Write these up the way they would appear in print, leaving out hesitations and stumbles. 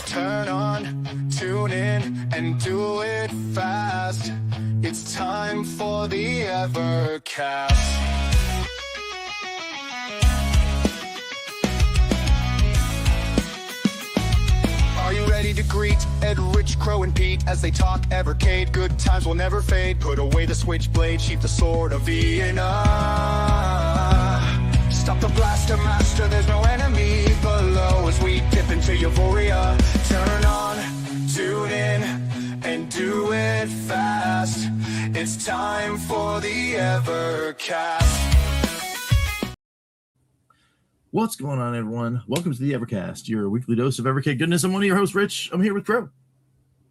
Turn on, tune in, and do it fast. It's time for the Evercast. Are you ready to greet Ed, Rich, Crow, and Pete as they talk Evercade? Good times will never fade. Put away the switchblade, sheath the sword of Vienna. Stop the blaster master, there's no enemy below as we dip into euphoria. Turn on, tune in, and do it fast. It's time for the Evercast. What's going on, everyone? Welcome to the Evercast, your weekly dose of Evercade goodness. I'm one of your hosts, Rich. I'm here with Crow.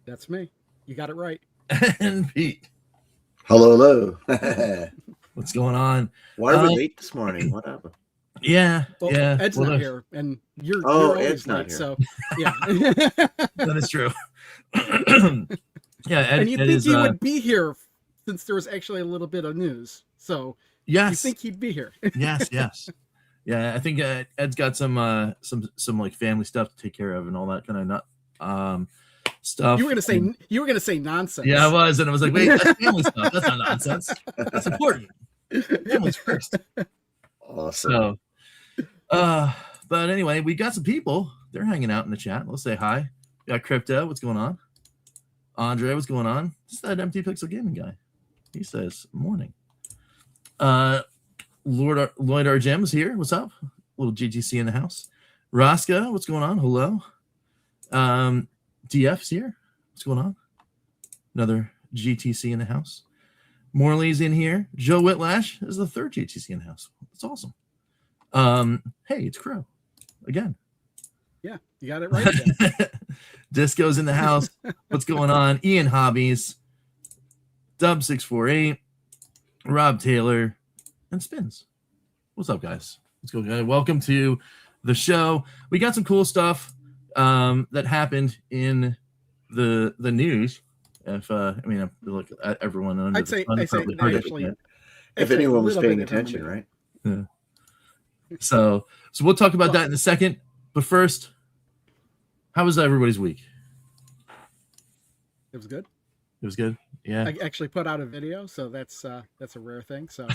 That's me. You got it right. And Pete. Hello. What's going on? Why are we late this morning? What happened? Yeah. Ed's not here, and you're Ed's not late, here. so yeah. That is true. Yeah, Ed, and you Ed think is, he would be here since there was actually a little bit of news. So yes, you think he'd be here? yes. Yeah, I think Ed's got some like family stuff to take care of and all that kind of stuff. You were gonna say nonsense. Yeah, I was, and I was like, wait, that's family stuff. That's not nonsense. That's important. Family's first. Awesome. So, but anyway, we got some people. They're hanging out in the chat. Let's say hi. We got Crypto. What's going on? Andre, what's going on? It's that Empty Pixel Gaming guy. He says, morning. Lloyd R. Gems here. What's up? Little GGC in the house. Rosca, what's going on? Hello. DF's here. What's going on? Another GTC in the house. Morley's in here. Joe Whitlash is the third GTC in the house. That's awesome. Hey, it's Crow again. Yeah, you got it right again. Disco's in the house. What's going on? Ian Hobbies, Dub648, Rob Taylor, and Spins. What's up, guys? Let's go, guys. Welcome to the show. We got some cool stuff that happened in the news. If I look at everyone under I'd say if anyone was paying attention, right? Yeah. So we'll talk about that in a second. But first, how was everybody's week? It was good. It was good. Yeah. I actually put out a video, so that's a rare thing. So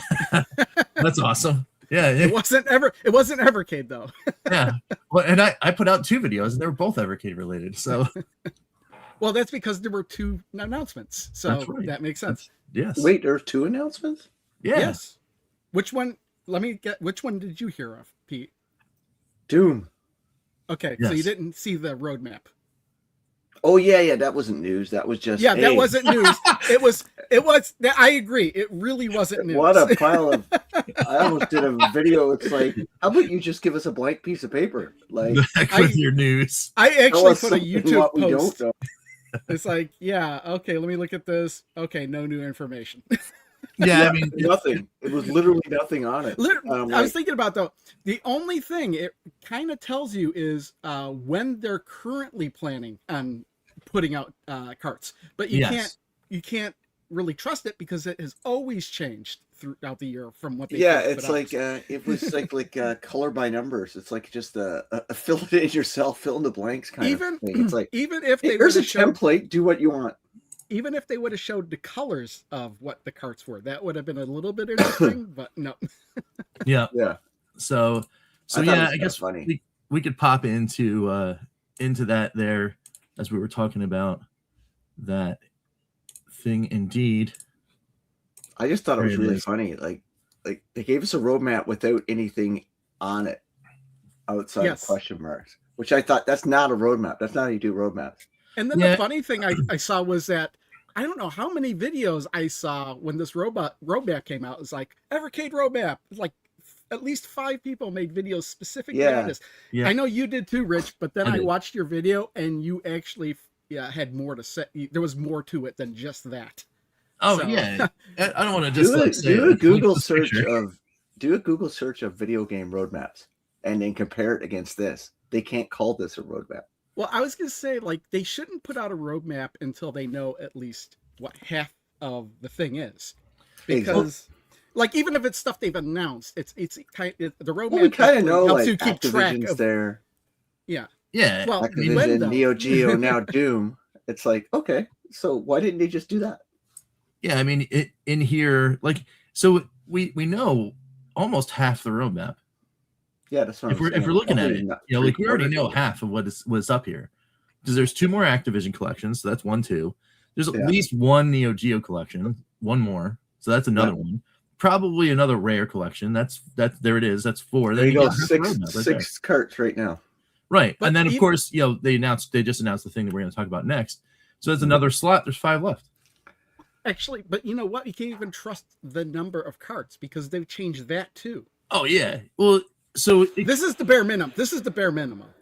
that's awesome. Yeah. It wasn't Evercade though. Yeah. Well, and I put out two videos, and they were both Evercade related. So. Well, that's because there were two announcements, so right. That makes sense. Yes. Wait, there are two announcements? Yeah. Yes. Which one? Which one did you hear of, Pete? Doom. Okay, yes. So you didn't see the roadmap. Oh yeah, that wasn't news. That was just that wasn't news. It was. I agree. It really wasn't news. What a pile of! I almost did a video. It's like, how about you just give us a blank piece of paper? Like with your news. I actually put a YouTube we post. Don't know. It's like, yeah, okay, let me look at this. Okay, no new information. Yeah, I mean, nothing. It was literally nothing on it. I was thinking about though. The only thing it kind of tells you is when they're currently planning on putting out carts, but you can't really trust it because it has always changed throughout the year from what they. Yeah, it's like it was like color by numbers. It's like just a fill it in yourself, fill in the blanks kind of thing. It's like even if they here's a template, do what you want. Even if they would have showed the colors of what the carts were, that would have been a little bit interesting, but no. Yeah. So yeah, I guess funny. we could pop into that there as we were talking about that thing. Indeed, I just thought it was really funny. Like they gave us a roadmap without anything on it outside of question marks, which I thought that's not a roadmap. That's not how you do roadmaps. And then the funny thing I saw was that I don't know how many videos I saw when this roadmap came out. It was like Evercade roadmap. It's like at least 5 people made videos specifically on this. Yeah. I know you did too, Rich, but then I watched your video and you actually had more to say. There was more to it than just that. Oh, so. Yeah. I don't want to just do a Google search of video game roadmaps and then compare it against this. They can't call this a roadmap. Well, I was going to say, like, they shouldn't put out a roadmap until they know at least what half of the thing is. Because, like, even if it's stuff they've announced, it's kind of, the roadmap we kind of know, helps like, you keep track of there. Yeah. Yeah. Well, Activision, Neo Geo, now Doom. It's like, okay, so why didn't they just do that? Yeah, I mean, in here, like, so we know almost half the roadmap. Yeah, that's what if we're looking at it, like we already know half of what's up here, because there's 2 more Activision collections, so that's 1, 2. There's at least 1 Neo Geo collection, 1 more, so that's another one. Probably another Rare collection. That's there it is. That's 4. There you go. 6 carts right now. Right, but and then of course, they just announced the thing that we're going to talk about next. So there's another slot. There's 5 left. Actually, but you know what? You can't even trust the number of carts because they've changed that too. Oh yeah. Well, so this is the bare minimum.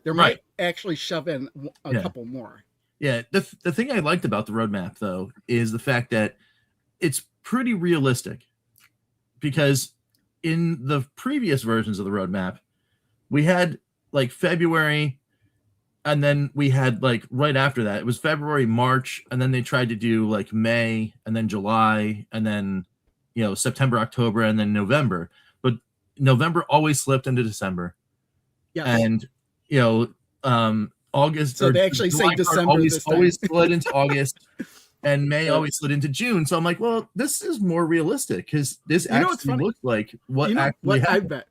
There might actually shove in a couple more. Yeah. The thing I liked about the roadmap though is the fact that it's pretty realistic, because in the previous versions of the roadmap, we had like February, and then we had like right after that, it was February, March, and then they tried to do like May, and then July, and then September, October, and then November. But November always slipped into December. Yeah. And August. So they actually say December always slid into August, and May always slid into June. So I'm like, well, this is more realistic, because this actually looks like what actually happened.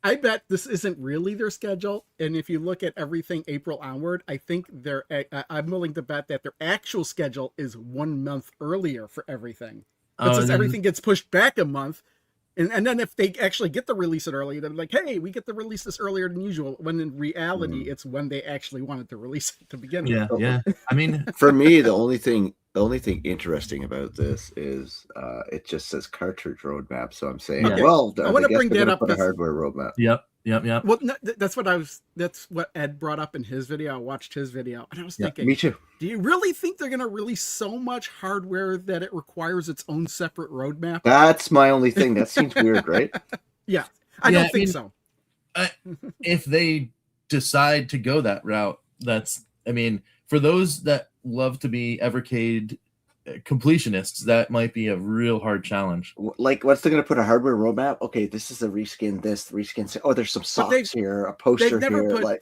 I bet this isn't really their schedule. And if you look at everything April onward, I think I'm willing to bet that their actual schedule is 1 month earlier for everything. But since everything gets pushed back a month, and then if they actually get to release it earlier, they're like, hey, we get to release this earlier than usual. When in reality, it's when they actually wanted to release it to begin with. Yeah. I mean, for me, the only thing interesting about this is it just says cartridge roadmap. So I'm saying, well, I want to bring that up. Put a hardware roadmap. Yep. Well, no, that's what Ed brought up in his video. I watched his video, and I was thinking, me too. Do you really think they're going to release so much hardware that it requires its own separate roadmap? That's my only thing. That seems weird, right? Yeah, I don't think so. If they decide to go that route, for those that love to be Evercade completionists, that might be a real hard challenge. Like, what's they going to put a hardware roadmap? Okay, this is a reskin. Oh, there's some socks here, a poster here. No,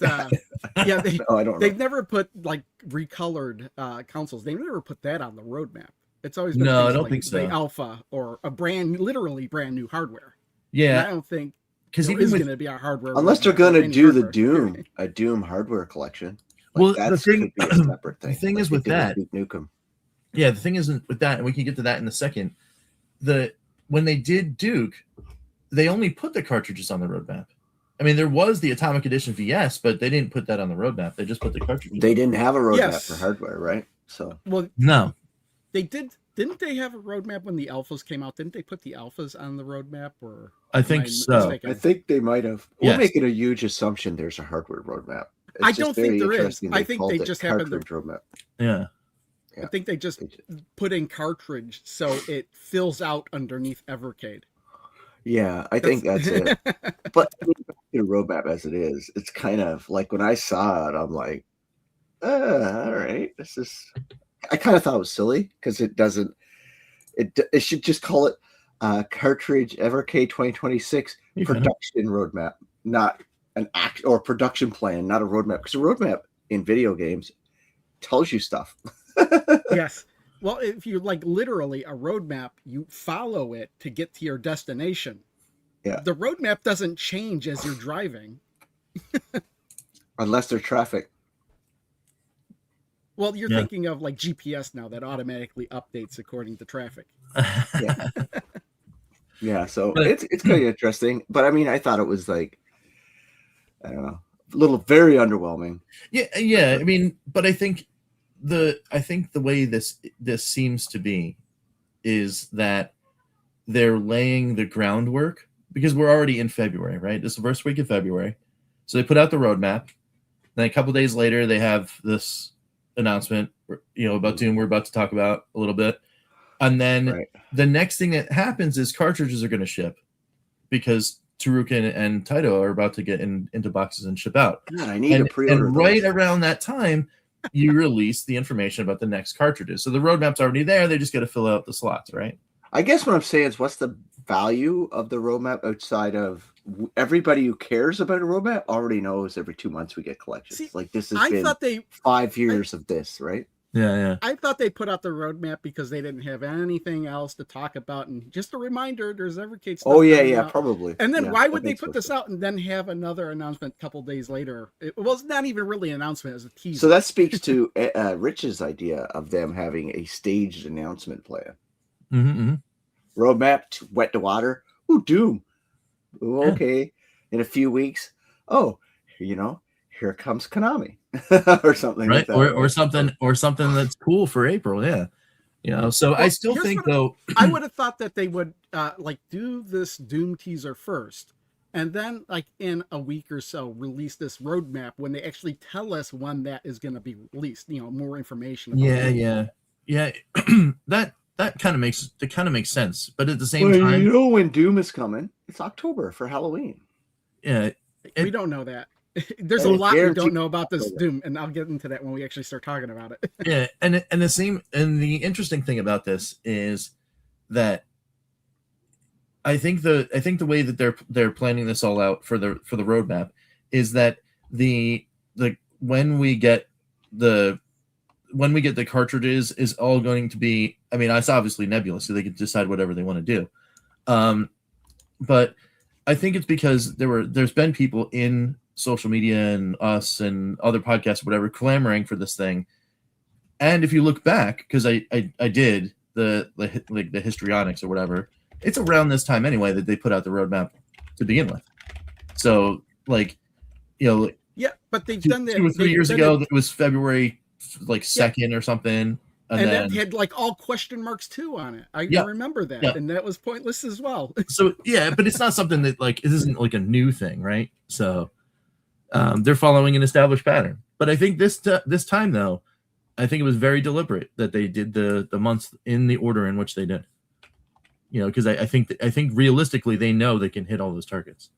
I don't. They've never put like recolored consoles. They never put that on the roadmap. It's always been I don't think so. The alpha or literally brand new hardware. Yeah, and I don't think because even going to be a hardware unless they're going to do the Doom hardware collection. Like, well, the thing, could be a separate thing. The thing is with that. Yeah, the thing isn't with that, and we can get to that in a second. When they did Duke, they only put the cartridges on the roadmap. I mean, there was the Atomic Edition VS, but they didn't put that on the roadmap. They just put the cartridges. They didn't have a roadmap for hardware, right? So no, they did. Didn't they have a roadmap when the alphas came out? Didn't they put the alphas on the roadmap? Or I think so. Mistaken? I think they might have. We're making a huge assumption there's a hardware roadmap. I don't think there is. I think they just happened to roadmap. Yeah. I think they just put in cartridge so it fills out underneath Evercade. Yeah, I think that's it. But the roadmap as it is, it's kind of like when I saw it, I'm like, all right, this is. I kind of thought it was silly because it doesn't. It should just call it cartridge Evercade 2026 production roadmap, not an act or production plan, not a roadmap. Because a roadmap in video games tells you stuff. Yes. Well, if you like literally a roadmap, you follow it to get to your destination. Yeah. The roadmap doesn't change as you're driving. Unless there's traffic. Well, you're thinking of like GPS now that automatically updates according to traffic. Yeah. Yeah, so it's kind of interesting. But I mean, I thought it was like, I don't know, very underwhelming. Yeah. I mean, but I think the way this seems to be is that they're laying the groundwork, because we're already in February, right? This is the first week of February. So they put out the roadmap. Then a couple of days later, they have this announcement, about Doom we're about to talk about a little bit. And then the next thing that happens is cartridges are going to ship, because Taruka and Taito are about to get into boxes and ship out. God, I need to pre-order. And right around that time, you release the information about the next cartridges. So the roadmap's already there. They just got to fill out the slots, right? I guess what I'm saying is, what's the value of the roadmap outside of everybody who cares about a roadmap already knows every 2 months we get collections. See, Like this has I been thought they 5 years of this, right? Yeah. I thought they put out the roadmap because they didn't have anything else to talk about. And just a reminder, there's Evercade stuff. Oh yeah, coming yeah, out. probably. And then Yeah, why I would they think put so, this too. out and then have another announcement a couple days later? It was not even really an announcement; it was a teaser. So that speaks to Rich's idea of them having a staged announcement plan. Mm-hmm. Roadmap to wet to water. Ooh, Doom. Ooh, Yeah. okay. In a few weeks. Oh, here comes Konami or something Right. like that. Or something that's cool for April. Yeah. So I still here's think what though. I would have thought that they would like do this Doom teaser first, and then like in a week or so release this roadmap when they actually tell us when that is going to be released. More information. About Yeah. That kind of makes sense. But at the same Well, time, when Doom is coming, it's October for Halloween. yeah, we don't know that. There's a Well, lot we guaranteed don't know about this October. Doom, and I'll get into that when we actually start talking about it. yeah, and the interesting thing about this is that I think the way that they're planning this all out for the roadmap is that the when we get the cartridges is all going to be, I mean, it's obviously nebulous, so they can decide whatever they want to do. But I think it's because there's been people in social media and us and other podcasts, whatever, clamoring for this thing. And if you look back, because I did the histrionics or whatever, it's around this time anyway that they put out the roadmap to begin with. So Yeah, but they've done that 2 or 3 years done ago. it- It was February 2nd or something, and then that had like all question marks too on it. I Yeah. remember that, Yeah. and that was pointless as well. so yeah, but it's not something that it isn't like a new thing, right? So they're following an established pattern. But I think this time though, I think it was very deliberate that they did the months in the order in which they did. Because I think realistically they know they can hit all those targets.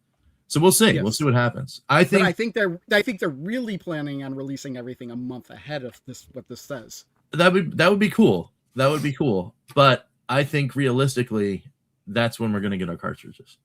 So we'll see. Yes. We'll see what happens. I think they're really planning on releasing everything a month ahead of this. What this says. that would be cool. That would be cool. But I think realistically, that's when we're going to get our cartridges.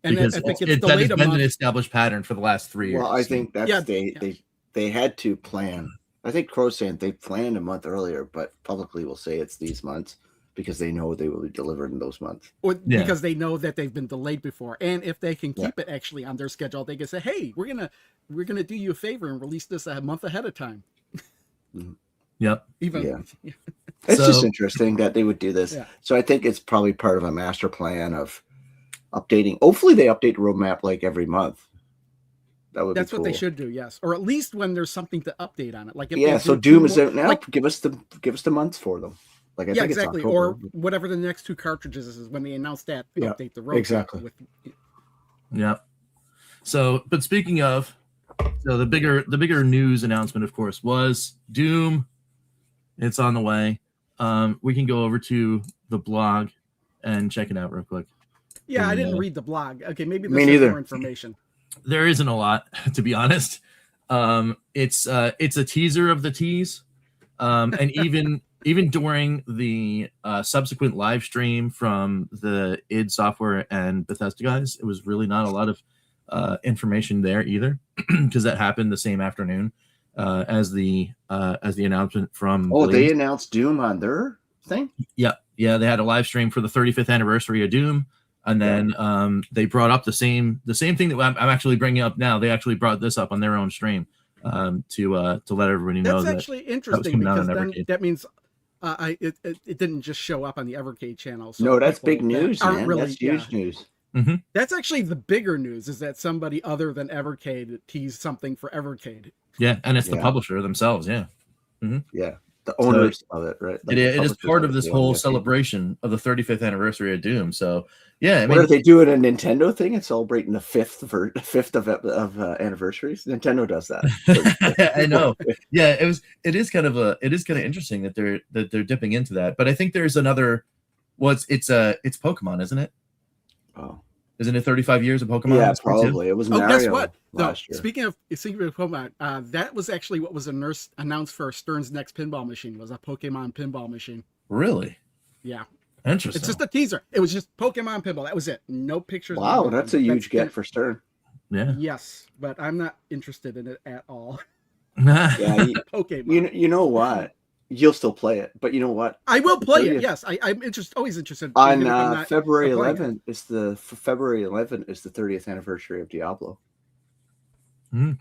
And Because if it gets that has delayed a been an month, established pattern for the last 3 years. Well, I think that's Yeah, they had to plan. I think Crow's saying they planned a month earlier, but publicly will say it's these months because they know they will be delivered in those months. because they know that they've been delayed before, and if they can keep it actually on their schedule, they can say, "Hey, we're gonna do you a favor and release this a month ahead of time." Yep. Even Yeah. It's just interesting that they would do this. Yeah. So I think it's probably part of a master plan of updating. Hopefully they update the roadmap like every month. That would that's be cool. what they should do, yes, or at least when there's something to update on it. Like if they So do Doom is more- out now. like, Give us the months for them. Like I yeah, think exactly, it's or October. whatever the next two cartridges is when they announce that. Yeah, Update the roadmap exactly. with Yep. So, but speaking of, the bigger news announcement, of course, was Doom. It's on the way. We can go over to the blog and check it out real quick. Yeah, I didn't read the blog. Okay, maybe Me this has neither. more information. There isn't a lot, to be honest. It's a teaser of the tease, and even during the subsequent live stream from the id Software and Bethesda guys, it was really not a lot of information there either, because that happened the same afternoon as the announcement from. Oh, Blaze. they announced Doom on their thing? Yeah, they had a live stream for the 35th anniversary of Doom, and then they brought up the same thing that I'm actually bringing up now. They actually brought this up on their own stream to let everybody know. That's actually interesting coming out because on then Evercade. that means it didn't just show up on the Evercade channel. So No, that's people big that news, aren't man. really- That's huge yeah. news. That's actually the bigger news, is that somebody other than Evercade teased something for Evercade. Yeah, and it's the Yeah. publisher themselves. Yeah, Yeah. The owners of it, right? Like it the is publishers part of of it, this the whole owners. celebration of the 35th anniversary of Doom. So yeah, I What mean, if they do it a Nintendo thing and celebrating the fifth of anniversaries? Nintendo does that. I know. Yeah, it is kind of interesting that they're dipping into that. But I think there's another. Well, it's Pokemon, isn't it? Oh, Isn't it 35 years of Pokemon? yeah, this year, too? probably. It was Oh, Mario guess what? No, last year. speaking of Pokemon, that was actually what was announced for Stern's next pinball machine, was a Pokemon pinball machine. Really? Yeah. Interesting. It's just a teaser. It was just Pokemon Pinball. That was it. No pictures. Wow, no that's a huge get for Stern. Yeah. Yes, but I'm not interested in it at all. Yeah, Pokemon. you know what? You'll still play it, but you know what? I will play it. Yes, I'm always interested. On February 11th is the 30th anniversary of Diablo. That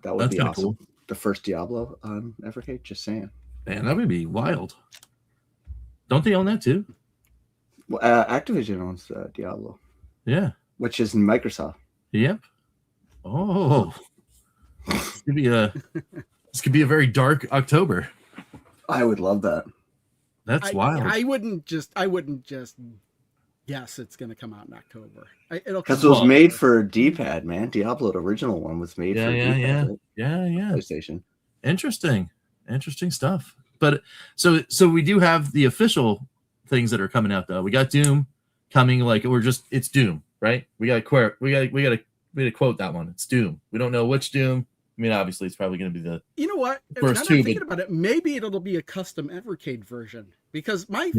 would be awesome. Cool. The first Diablo on Evercade. Just saying. Man, that would be wild. Don't they own that too? Well, Activision owns Diablo. Yeah. Which is Microsoft. Yep. Oh, this could be a very dark October. I would love that. That's wild. I wouldn't just guess it's going to come out in October. Because it was made for D-pad, man. Diablo, the original one, was made for D-pad. Right? Yeah. PlayStation. Interesting stuff. But so we do have the official things that are coming out though. We got Doom coming. Like it's Doom, right? We got to quote that one. It's Doom. We don't know which Doom. I mean, obviously, it's probably going to be the. You know what? First two, thinking about it, maybe it'll be a custom Evercade version because my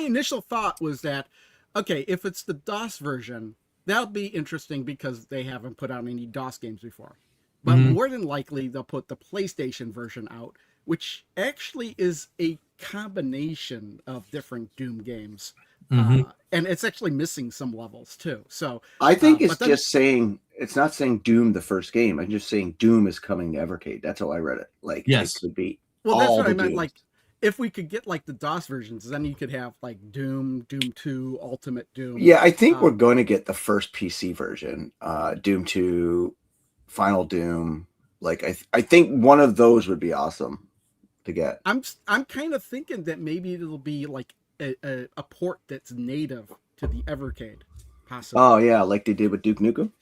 initial thought was that, okay, if it's the DOS version, that'll be interesting because they haven't put out any DOS games before. But more than likely, they'll put the PlayStation version out, which actually is a combination of different Doom games. And it's actually missing some levels too. So I think it's just saying it's not saying Doom the first game. I'm just saying Doom is coming to Evercade. That's how I read it. Like yes, it could be. Well, that's what I meant. Dooms. Like if we could get like the DOS versions, then you could have like Doom, Doom 2, Ultimate Doom. Yeah, I think we're going to get the first PC version, Doom 2, Final Doom. Like I think one of those would be awesome to get. I'm kind of thinking that maybe it'll be like a port that's native to the Evercade, possibly. Oh yeah, like they did with Duke Nukem.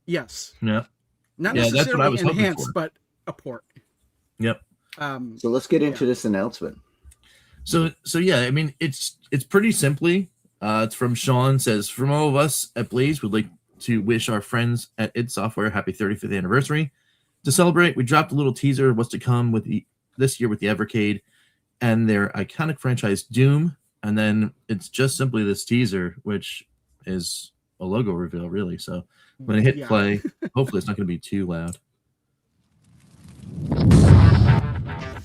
Yes. Yeah. Not necessarily enhanced, but a port. Yep. So let's get into this announcement. So yeah, I mean it's pretty simply. It's from Sean. Says from all of us at Blaze, would like to wish our friends at id Software happy 35th anniversary. To celebrate, we dropped a little teaser of what's to come with this year with the Evercade and their iconic franchise Doom. And then it's just simply this teaser, which is a logo reveal, really. So when I hit play, hopefully it's not going to be too loud.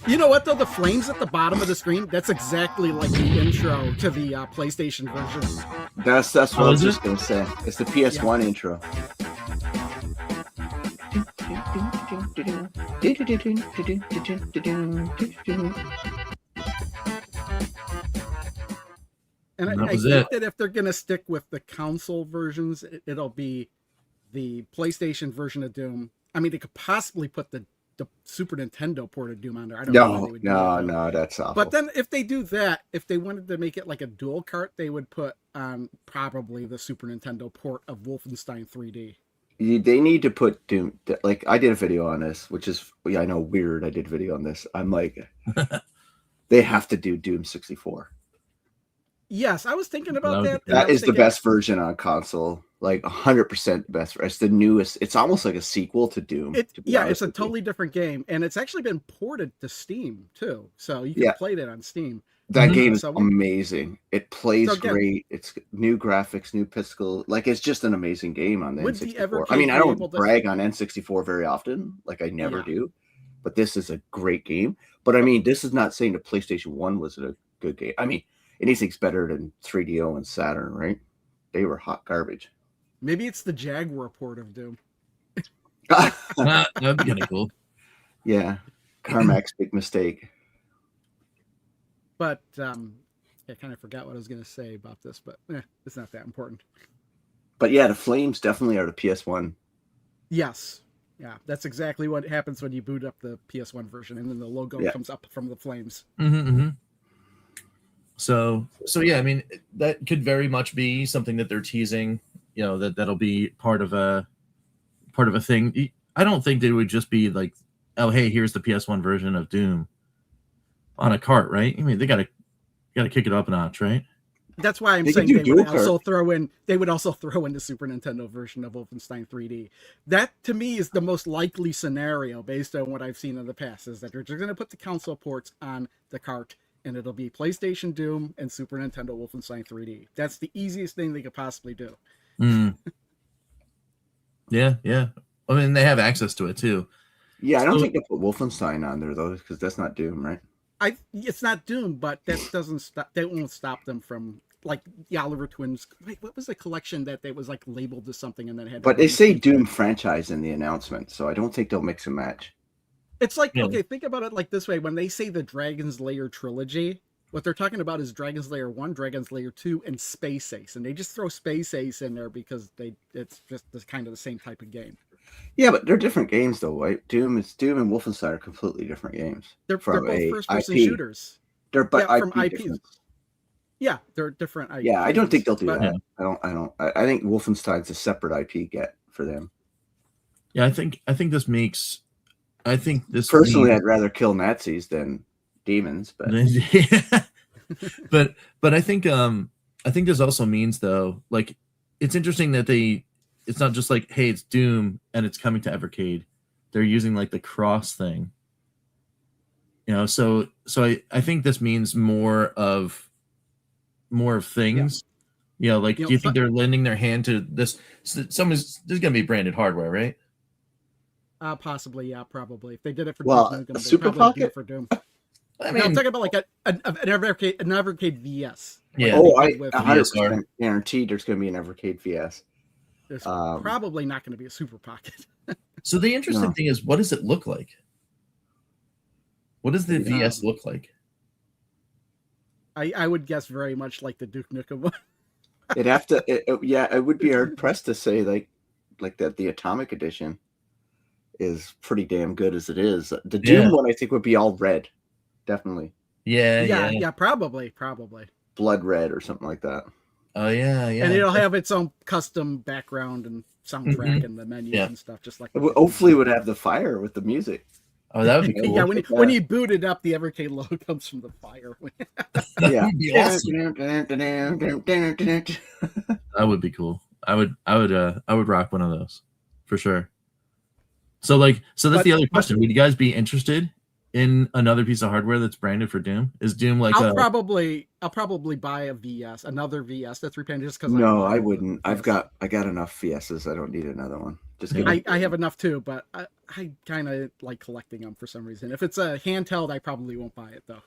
You know what, though? The flames at the bottom of the screen, that's exactly like the intro to the PlayStation version. That's what I was just going to say. It's the PS1 intro. And I think that if they're going to stick with the console versions, it'll be the PlayStation version of Doom. I mean, they could possibly put the Super Nintendo port of Doom on there. I don't know how they would do that. No, that's awful. But then if they do that, if they wanted to make it like a dual cart, they would put on probably the Super Nintendo port of Wolfenstein 3D. They need to put Doom. Like I did a video on this, which is I know weird. I did a video on this. I'm like, they have to do Doom 64. Yes, I was thinking about that. That is the best version on console. Like 100% best. It's the newest. It's almost like a sequel to Doom. It's a totally different game, and it's actually been ported to Steam too, so you can play that on Steam. That game is amazing. It plays great. It's new graphics, new physical. Like it's just an amazing game on the N64. I mean, I don't brag on N64 very often. Like I never do, but this is a great game. But I mean, this is not saying the PlayStation 1 was a good game. I mean, anything's better than 3DO and Saturn, right? They were hot garbage. Maybe it's the Jaguar port of Doom. That'd be kind of cool. Yeah, Carmack's big mistake. But I kind of forgot what I was going to say about this, but it's not that important. But yeah, the flames definitely are the PS1. Yes. Yeah, that's exactly what happens when you boot up the PS1 version, and then the logo comes up from the flames. So yeah, I mean, that could very much be something that they're teasing. You know, that'll be part of a thing. I don't think they would just be like, oh, hey, here's the PS1 version of Doom on a cart, right? I mean, they gotta kick it up a notch, right? That's why I'm saying they would also throw in the Super Nintendo version of Wolfenstein 3D. That to me is the most likely scenario based on what I've seen in the past, is that they're going to put the console ports on the cart and it'll be PlayStation Doom and Super Nintendo Wolfenstein 3D. That's the easiest thing they could possibly do. Mm. Yeah. I mean, they have access to it too. Yeah, I don't think they put Wolfenstein on there though, because that's not Doom, right? It's not Doom, but that doesn't stop. That won't stop them from, like, the Oliver Twins. Wait, what was the collection that they was like labeled as something and then had? But they say Doom franchise in the announcement, so I don't think they'll mix and match. It's like, okay, think about it like this way: when they say the Dragon's Lair trilogy, what they're talking about is Dragon's Lair 1, Dragon's Lair 2, and Space Ace, and they just throw Space Ace in there because it's just kind of the same type of game. Yeah, but they're different games though, right? Doom and Wolfenstein are completely different games. They're both first-person IP. shooters. They're from IP IPs. difference. Yeah, they're different IPs. Yeah, I don't think they'll do But- that. I think Wolfenstein's a separate IP get for them. Yeah, I think this makes. I think this Personally, I'd rather kill Nazis than demons, but but I think this also means, though, like, it's interesting that it's not just like, hey, it's Doom and it's coming to Evercade. They're using like the cross thing, you know. So I think this means more of things. Yeah. You know, like, do you think they're lending their hand to this? There's gonna be branded hardware, right? Possibly, yeah, probably. If they did it for Doom, a Super Pocket for Doom. I mean, I'm talking about like an Evercade VS. Yeah. Oh, I with 100% guaranteed there's going to be an Evercade VS. There's probably not going to be a Super Pocket. So the interesting thing is, what does it look like? What does the VS look like? I would guess very much like the Duke Nukem one. It would be hard pressed to say like that the Atomic Edition is pretty damn good as it is. The Doom one, I think, would be all red, definitely. Yeah, probably. Blood red or something like that. Oh yeah. And it'll have its own custom background and soundtrack and the menus and stuff, just like. Hopefully, it would have the fire with the music. Oh, that would be cool. Yeah, when you boot it up, the Evercade logo comes from the fire. Yeah, would be awesome. That would be cool. I would rock one of those for sure. So that's the other question. Would you guys be interested in another piece of hardware that's branded for Doom? Is Doom like I'll probably buy a VS, another VS that's repainted just because. No, I wouldn't. I got enough VSs. I don't need another one. Just I have enough too, but I kind of like collecting them for some reason. If it's a handheld, I probably won't buy it though.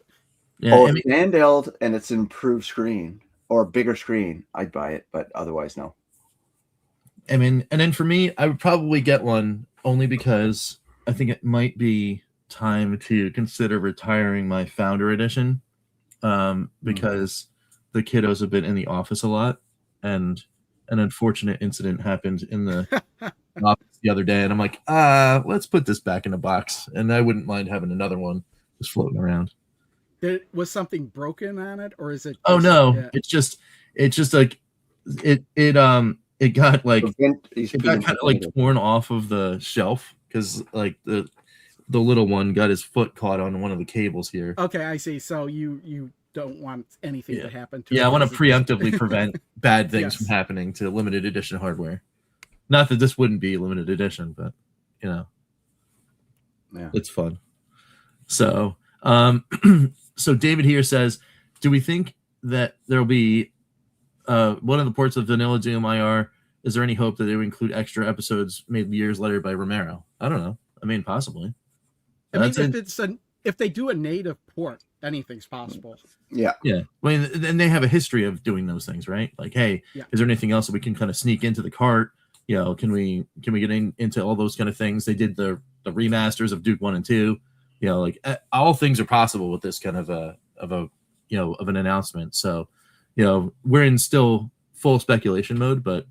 Yeah, I mean, handheld and it's an improved screen or a bigger screen, I'd buy it, but otherwise no. I mean, and then for me, I would probably get one only because I think it might be time to consider retiring my Founder Edition, because the kiddos have been in the office a lot, and an unfortunate incident happened in the office the other day, and I'm like, let's put this back in a box, and I wouldn't mind having another one just floating around. Was something broken on it, or is it? Oh no, yeah. It's just like it got like it got kind of like torn off of the shelf because like the little one got his foot caught on one of the cables here. Okay, I see. So you don't want anything to happen to it. Yeah, I want to preemptively prevent bad things from happening to limited edition hardware. Not that this wouldn't be limited edition, but you know, it's fun. So so David here says, do we think that there'll be one of the ports of Vanilla Doom IR? Is there any hope that they would include extra episodes made years later by Romero? I don't know. I mean, possibly. I mean, if they do a native port, anything's possible. Yeah. I mean, then they have a history of doing those things, right? Like, hey, is there anything else that we can kind of sneak into the cart? You know, can we get into all those kind of things? They did the remasters of Duke 1 and 2. You know, like all things are possible with this kind of an announcement. So, you know, we're in still full speculation mode, but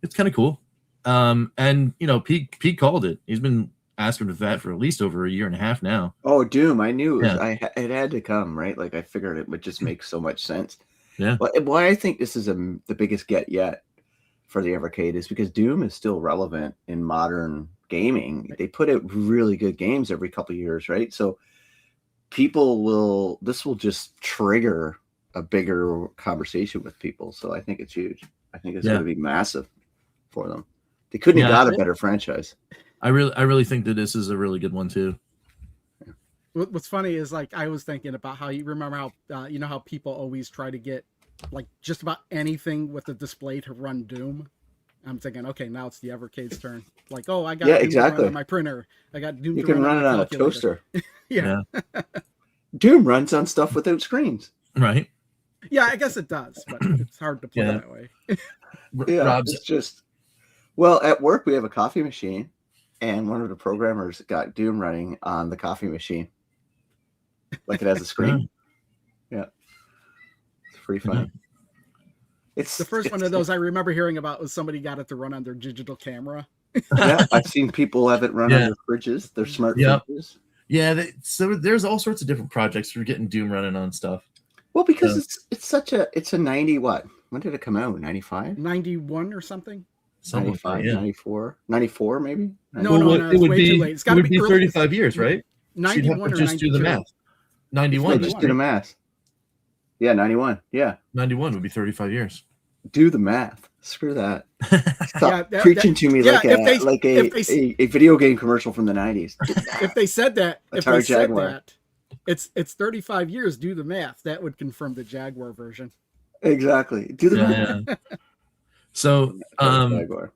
it's kind of cool. And you know, Pete called it. He's been asking for that for at least over a year and a half now. Oh, Doom! I knew it had to come, right? Like I figured it would just make so much sense. Yeah. Why I think this is the biggest get yet for the Evercade is because Doom is still relevant in modern gaming. They put out really good games every couple of years, right? So this will just trigger a bigger conversation with people. So I think it's huge. I think it's going to be massive for them. They couldn't have got a better franchise. I really think that this is a really good one too. What's funny is like I was thinking about how you remember how you know how people always try to get like just about anything with the display to run Doom. I'm thinking, okay, now it's the Evercade's turn. Like, oh, I got Yeah, Doom to exactly. run on my printer. I got Doom You to can run run on it my on a calculator. toaster. Yeah. Doom runs on stuff without screens. Right. Yeah, I guess it does, but it's hard to play Yeah. that way. Yeah, Rob's it's just well, at work we have a coffee machine, and one of the programmers got Doom running on the coffee machine, like it has a screen. Yeah, it's pretty funny. It's The first one of those I remember hearing about was somebody got it to run on their digital camera. Yeah, I've seen people have it run on Yeah. their fridges, their smart Yep. fridges. Yeah, so there's all sorts of different projects for getting Doom running on stuff. Well, because Yeah. it's a 90 what? When did it come out? 95? 91 or something? Something like 95, that, yeah. 94? 94 maybe? No, no, it it's would way be, too late. It's it got to would be be early. 35 years, right? She'd have 91 to or just do the 92. math. 91, Yeah, Maybe just one. do the math. Yeah, 91. Yeah. 91 would be 35 years. Do the math. Screw that. Stop Yeah, preaching to me like if a video game commercial from the 90s. if they said that, Atari Jaguar. it's 35 years. Do the math. That would confirm the Jaguar version. Exactly. Do the math. Yeah. So, Jaguar.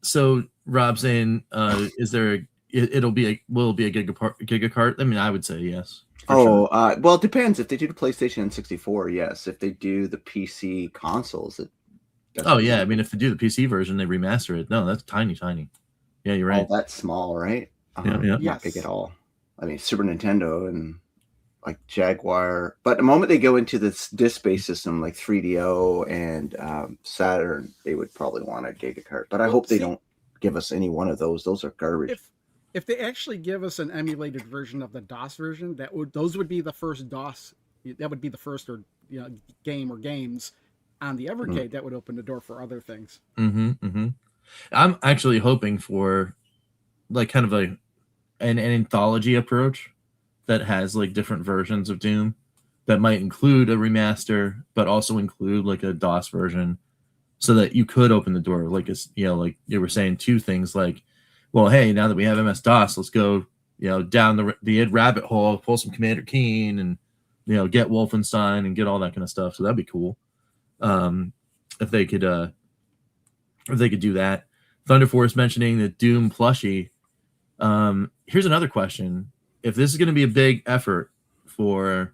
so Rob saying, will it be a gigacart? I mean, I would say yes. Oh, well, it depends. If they do the PlayStation and 64, yes. If they do the PC consoles, Oh yeah, I mean, if they do the PC version, they remaster it. No, that's tiny. Yeah, you're right. Oh, that's small, right? Yeah. Not Yes. big at all. I mean, Super Nintendo and like Jaguar. But the moment they go into this disc-based system like 3DO and Saturn, they would probably want a gigacart. But I hope they don't give us any one of those. Those are garbage. If they actually give us an emulated version of the DOS version, those would be the first DOS. That would be the first game or games on the Evercade that would open the door for other things. I'm actually hoping for like kind of an anthology approach that has like different versions of Doom that might include a remaster, but also include like a DOS version, so that you could open the door like like you were saying, two things like, well, hey, now that we have MS DOS, let's go down the rabbit hole, pull some Commander Keen, and get Wolfenstein and get all that kind of stuff. So that'd be cool. If they could do that. Thunder Force mentioning the Doom plushie. Here's another question: if this is going to be a big effort for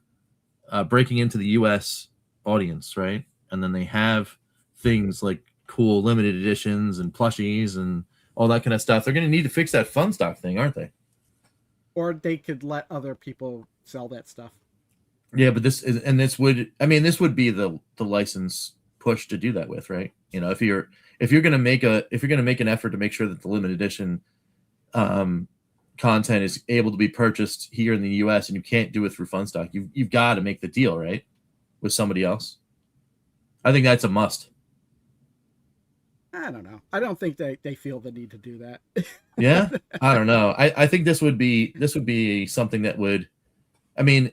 breaking into the U.S. audience, right? And then they have things like cool limited editions and plushies and all that kind of stuff. They're going to need to fix that fun stock thing, aren't they? Or they could let other people sell that stuff. Yeah, but this would be the license push to do that with, right? If you're going to make an effort to make sure that the limited edition content is able to be purchased here in the US and you can't do it through Funstock, you've got to make the deal, right, with somebody else. I think that's a must. I don't know. I don't think they feel the need to do that. Yeah, I don't know. I think this would be something that would, I mean,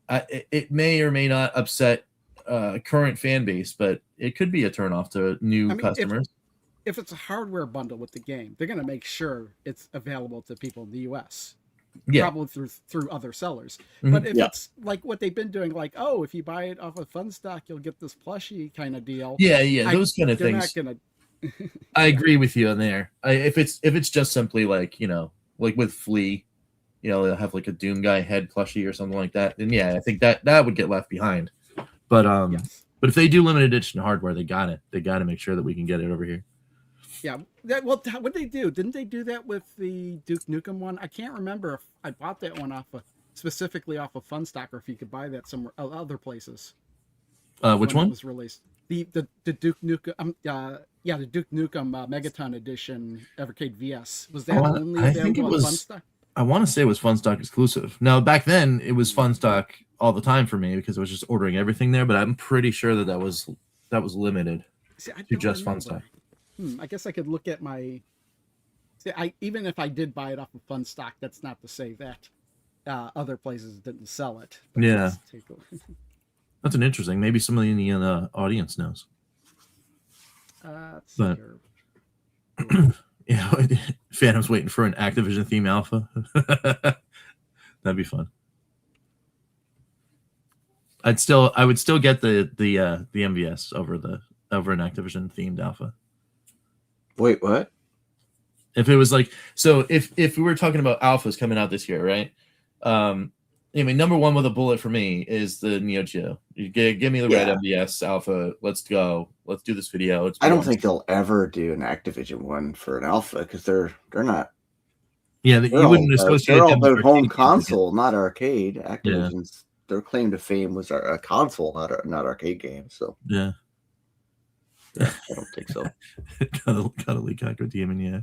it may or may not upset current fan base, but it could be a turnoff to new customers. If it's a hardware bundle with the game, they're going to make sure it's available to people in the US. Yeah. Probably through other sellers. Mm-hmm. But if it's like what they've been doing, like, oh, if you buy it off of Funstock, you'll get this plushie kind of deal. Yeah, those kind of things. I agree with you on there. If it's just simply like, like with Flea, they'll have like a Doom Guy head plushie or something like that, then yeah, I think that would get left behind. But but if they do limited edition hardware, they got to make sure that we can get it over here. Yeah. What did they do? Didn't they do that with the Duke Nukem one? I can't remember if I bought that one specifically off of Funstock, or if you could buy that somewhere other places. Which one was released? The Duke Nukem. The Duke Nukem Megaton Edition Evercade VS. Was that only available on Funstock? I want to say it was Funstock exclusive. Now, back then, it was Funstock all the time for me because I was just ordering everything there. But I'm pretty sure that was limited to just Funstock. I guess I could look at my. Even if I did buy it off of Funstock, that's not to say that other places didn't sell it. But yeah, that's an interesting. Maybe somebody in the audience knows. But Phantom's waiting for an Activision theme alpha. That'd be fun. I would still get the MVS over an Activision themed alpha. Wait, what? If it was like, so if we were talking about alphas coming out this year, right? I mean, number one with a bullet for me is the Neo Geo. You give me the red MVS alpha. Let's go. Let's do this video. I don't think they'll ever do an Activision one for an alpha because they're not. Yeah, you wouldn't associate they're all them with their home arcade console, not arcade. Activision's their claim to fame was a console, not arcade games. So yeah, I don't think so. Gotta leak Echo Demon, yeah.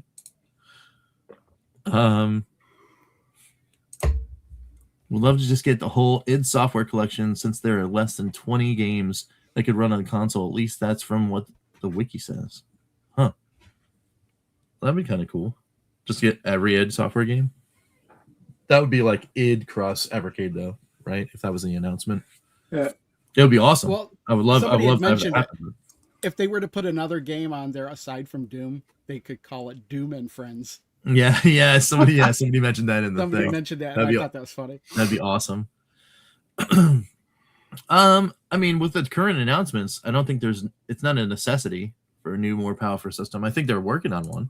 We'd love to just get the whole id Software collection since there are less than 20 games that could run on the console. At least that's from what the wiki says. Huh. That'd be kind of cool. Just get every id Software game. That would be like id cross Evercade, though, right? If that was the announcement. Yeah. It would be awesome. Well, I would love to have that happen. If they were to put another game on there aside from Doom, they could call it Doom and Friends. Yeah. Somebody mentioned that in the Somebody thing. mentioned that. I thought that was funny. That'd be awesome. I mean, with the current announcements, I don't think it's not a necessity for a new, more powerful system. I think they're working on one,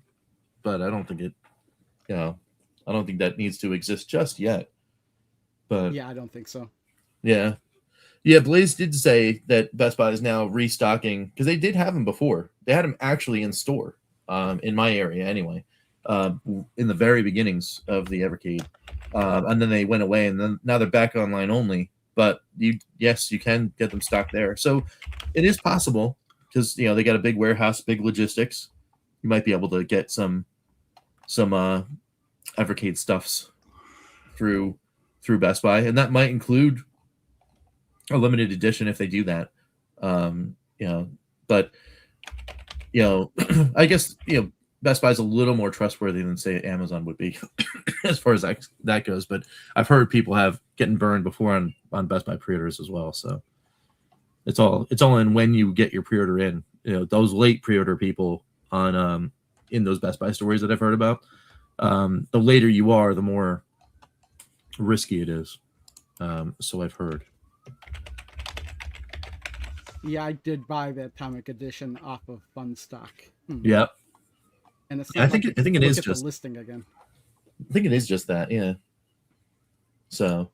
but I don't think I don't think that needs to exist just yet. But yeah, I don't think so. Yeah. Blaze did say that Best Buy is now restocking because they did have them before. They had them actually in store, in my area anyway. In the very beginnings of the Evercade, and then they went away, and then now they're back online only. But you can get them stocked there, so it is possible because they got a big warehouse, big logistics. You might be able to get some Evercade stuffs through Best Buy, and that might include a limited edition if they do that. But I guess Best Buy is a little more trustworthy than say Amazon would be as far as that goes. But I've heard people getting burned before on Best Buy pre-orders as well. So it's all in when you get your pre-order in. Those late pre-order people on in those Best Buy stories that I've heard about. The later you are, the more risky it is. So I've heard. Yeah, I did buy the Atomic Edition off of Funstock. Yep. And it's I think it is just the listing again. I think it is just that, yeah. So,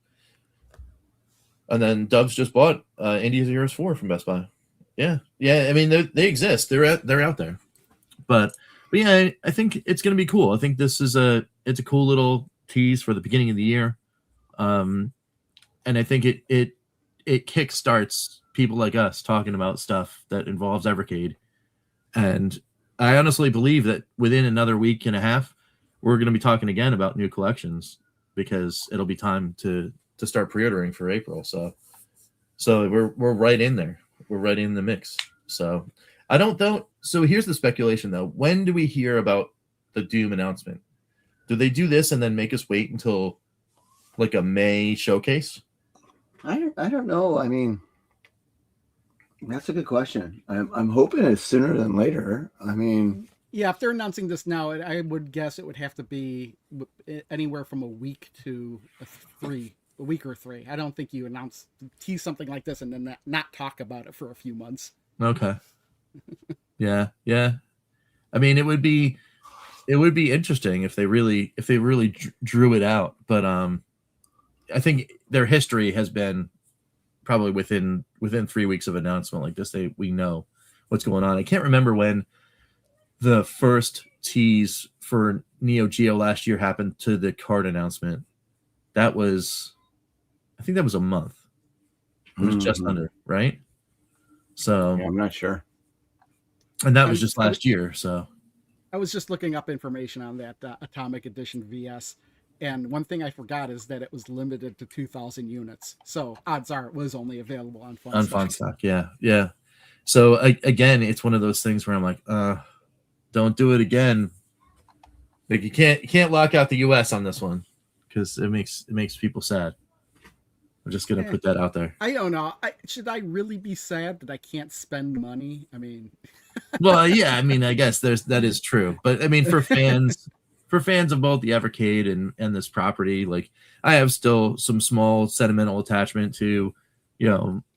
and then Dubs just bought India Zeroes 4 from Best Buy. Yeah. I mean, they exist. They're out there. But yeah, I think it's going to be cool. I think this is it's a cool little tease for the beginning of the year, and I think it kickstarts people like us talking about stuff that involves Evercade, and I honestly believe that within another week and a half, we're going to be talking again about new collections because it'll be time to start pre-ordering for April. So we're right in there. We're right in the mix. So So here's the speculation though. When do we hear about the Doom announcement? Do they do this and then make us wait until like a May showcase? I don't know. I mean, that's a good question. I'm hoping it's sooner than later. I mean, yeah, if they're announcing this now, I would guess it would have to be anywhere from a week to a week or three. I don't think you tease something like this and then not talk about it for a few months. Okay. Yeah. I mean, it would be interesting if they really drew it out, but I think their history has been probably within 3 weeks of announcement like this, we know what's going on. I can't remember when the first tease for Neo Geo last year happened to the card announcement. I think that was a month. It was just under, right? So yeah, I'm not sure. And that was just last year. So I was just looking up information on that Atomic Edition VS. And one thing I forgot is that it was limited to 2,000 units. So odds are it was only available on Funstock. On Funstock, yeah. So again, it's one of those things where I'm like, don't do it again. Like you can't lock out the US on this one because it makes people sad. I'm just gonna put that out there. I don't know. Should I really be sad that I can't spend money? I mean, well, yeah. I mean, I guess that is true. But I mean, for fans, for fans of both the Evercade and this property, like I have still some small sentimental attachment to,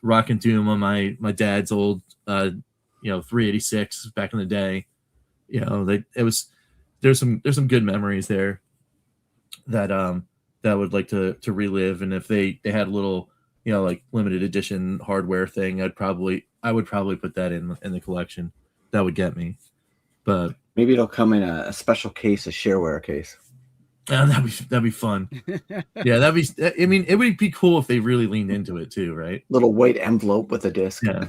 Rock and Doom on my dad's old 386 back in the day. There's some good memories there that I would like to relive. And if they had a little, like limited edition hardware thing, I would probably put that in the collection. That would get me. But maybe it'll come in a special case, a shareware case. That'd be fun. Yeah, it would be cool if they really leaned into it too, right? Little white envelope with a disc. Yeah.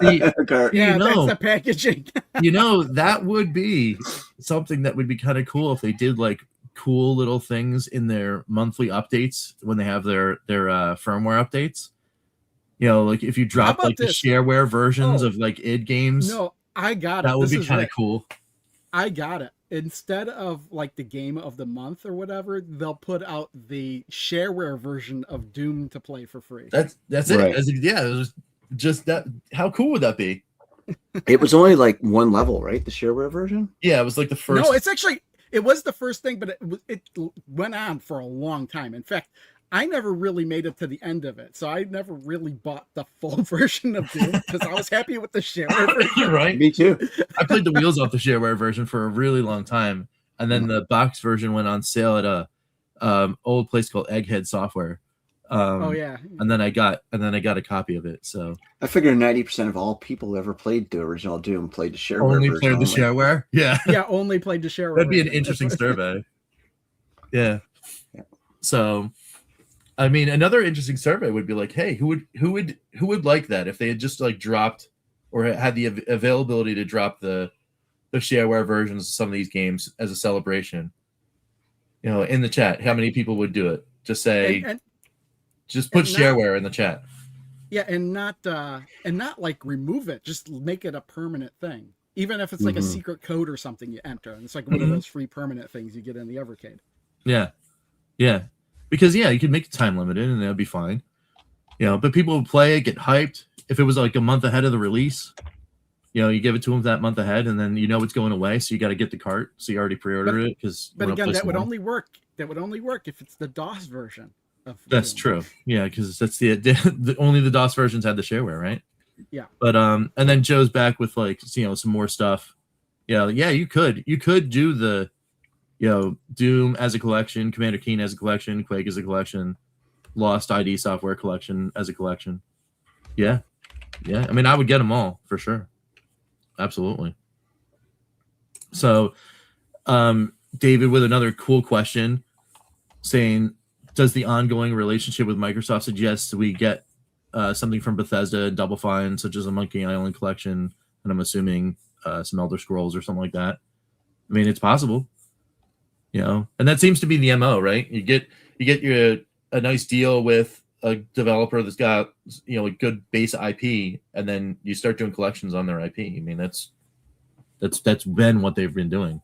See, that's the packaging. That would be something that would be kind of cool if they did like cool little things in their monthly updates when they have their firmware updates. Like if you drop like the shareware versions of like id games. No, I got it. That would be kind of cool. I got it. Instead of like the game of the month or whatever, they'll put out the shareware version of Doom to play for free. That's right. It. Just that. How cool would that be? It was only like one level, right? The shareware version. Yeah, it was like the first. No, it was the first thing, but it went on for a long time. In fact, I never really made it to the end of it, so I never really bought the full version of Doom because I was happy with the shareware version. Right, me too. I played the wheels off the shareware version for a really long time, and then the box version went on sale at a old place called Egghead Software. And then I got a copy of it. So I figure 90% of all people who ever played the original Doom played the shareware. Only played the shareware. Yeah, only played the shareware. That'd be an interesting survey. Yeah. So. I mean, another interesting survey would be like, hey, who would like that if they had just like dropped or had the availability to drop the shareware versions of some of these games as a celebration? In the chat, how many people would do it? Just say, just put shareware in the chat. Yeah, and not like remove it. Just make it a permanent thing, even if it's like a secret code or something you enter, and it's like one of those free permanent things you get in the Evercade. Yeah, yeah. Because you could make it time limited and that'd be fine. But people would play it, get hyped. If it was like a month ahead of the release, you give it to them that month ahead, and then it's going away, so you got to get the cart, so you already pre-ordered it. But again, that would only work if it's the DOS version. That's true. Yeah, because that's the only the DOS versions had the shareware, right? Yeah. But and then Joe's back with like some more stuff. Yeah, you could do the. Doom as a collection, Commander Keen as a collection, Quake as a collection, Lost ID software collection as a collection. Yeah. I mean, I would get them all for sure. Absolutely. So, David with another cool question saying, does the ongoing relationship with Microsoft suggest we get something from Bethesda and Double Fine, such as a Monkey Island collection, and I'm assuming some Elder Scrolls or something like that? I mean, it's possible. And that seems to be the MO, right? You get a nice deal with a developer that's got a good base IP, and then you start doing collections on their IP. I mean, that's been what they've been doing.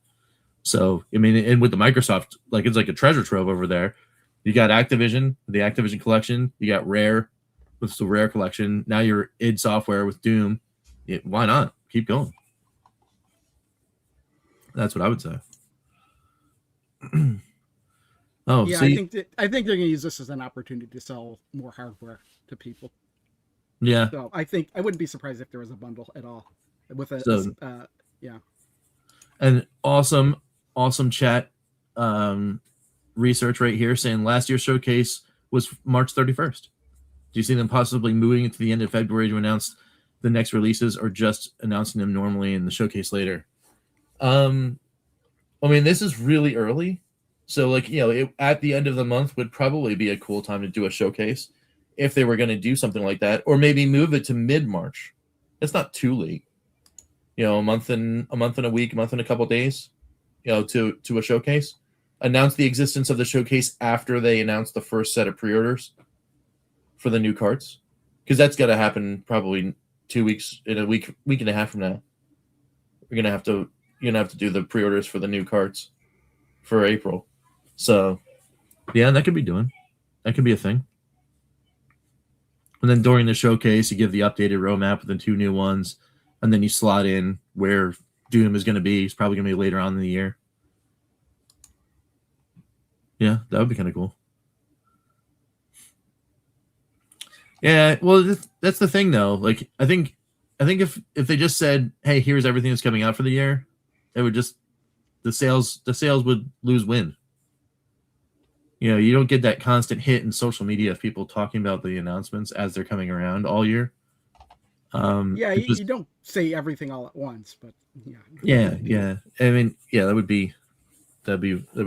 So I mean, and with the Microsoft, like it's like a treasure trove over there. You got Activision, the Activision collection. You got Rare with the Rare collection. Now you're id Software with Doom. Why not keep going? That's what I would say. Yeah, I think they're going to use this as an opportunity to sell more hardware to people. Yeah. So I wouldn't be surprised if there was a bundle at all with it. Yeah. And awesome chat research right here saying last year's showcase was March 31st. Do you see them possibly moving it to the end of February to announce the next releases, or just announcing them normally in the showcase later? I mean, this is really early. So, like, at the end of the month would probably be a cool time to do a showcase if they were going to do something like that, or maybe move it to mid-March. It's not too late. A month and a week, a month and a couple days, to a showcase. Announce the existence of the showcase after they announce the first set of pre-orders for the new carts, because that's got to happen probably 2 weeks, in a week and a half from now. You're gonna have to do the pre-orders for the new carts for April. So yeah, that could be a thing. And then during the showcase, you give the updated roadmap with the 2 new ones, and then you slot in where Doom is going to be. It's probably going to be later on in the year. Yeah, that would be kind of cool. Yeah, well, that's the thing though. Like, I think if they just said, "Hey, here's everything that's coming out for the year," it would just the sales would lose wind. You know, you don't get that constant hit in social media of people talking about the announcements as they're coming around all year. Yeah, just, you don't say everything all at once, but yeah. yeah. I mean, yeah, that'd be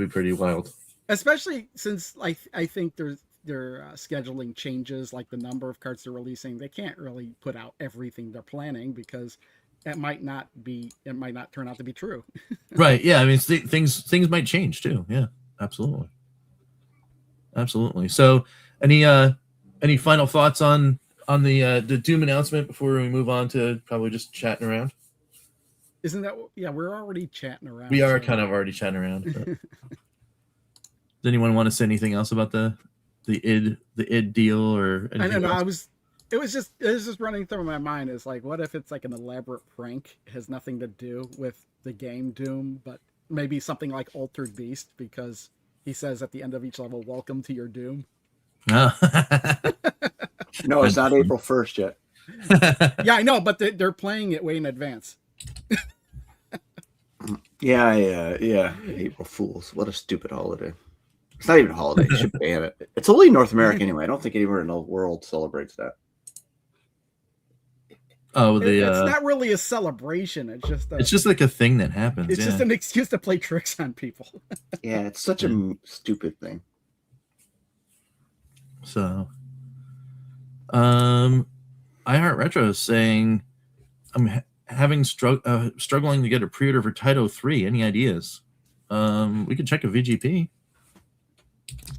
pretty wild. Especially since I think they're scheduling changes, like the number of cards they're releasing. They can't really put out everything they're planning because it might not turn out to be true. Right. Yeah. I mean, things might change too. Yeah. Absolutely. So, any final thoughts on the Doom announcement before we move on to probably just chatting around? Isn't that? Yeah, we're already chatting around. We are kind of already chatting around. Does anyone want to say anything else about the id deal or anything? I don't know. Else? It was just running through my mind. Is like, what if it's like an elaborate prank? It has nothing to do with the game Doom, but maybe something like Altered Beast, because he says at the end of each level, "Welcome to your Doom." Oh. No, it's not April 1st yet. Yeah, I know, but they're playing it way in advance. Yeah. April Fools. What a stupid holiday. It's not even a holiday. You should ban it. It's only North America anyway. I don't think anywhere in the world celebrates that. Oh, it's not really a celebration. It's just like a thing that happens. It's just an excuse to play tricks on people. Yeah, it's such a stupid thing. So, iHeart Retro is saying, I'm having struggling to get a pre-order for Taito 3. Any ideas? We could check a VGP.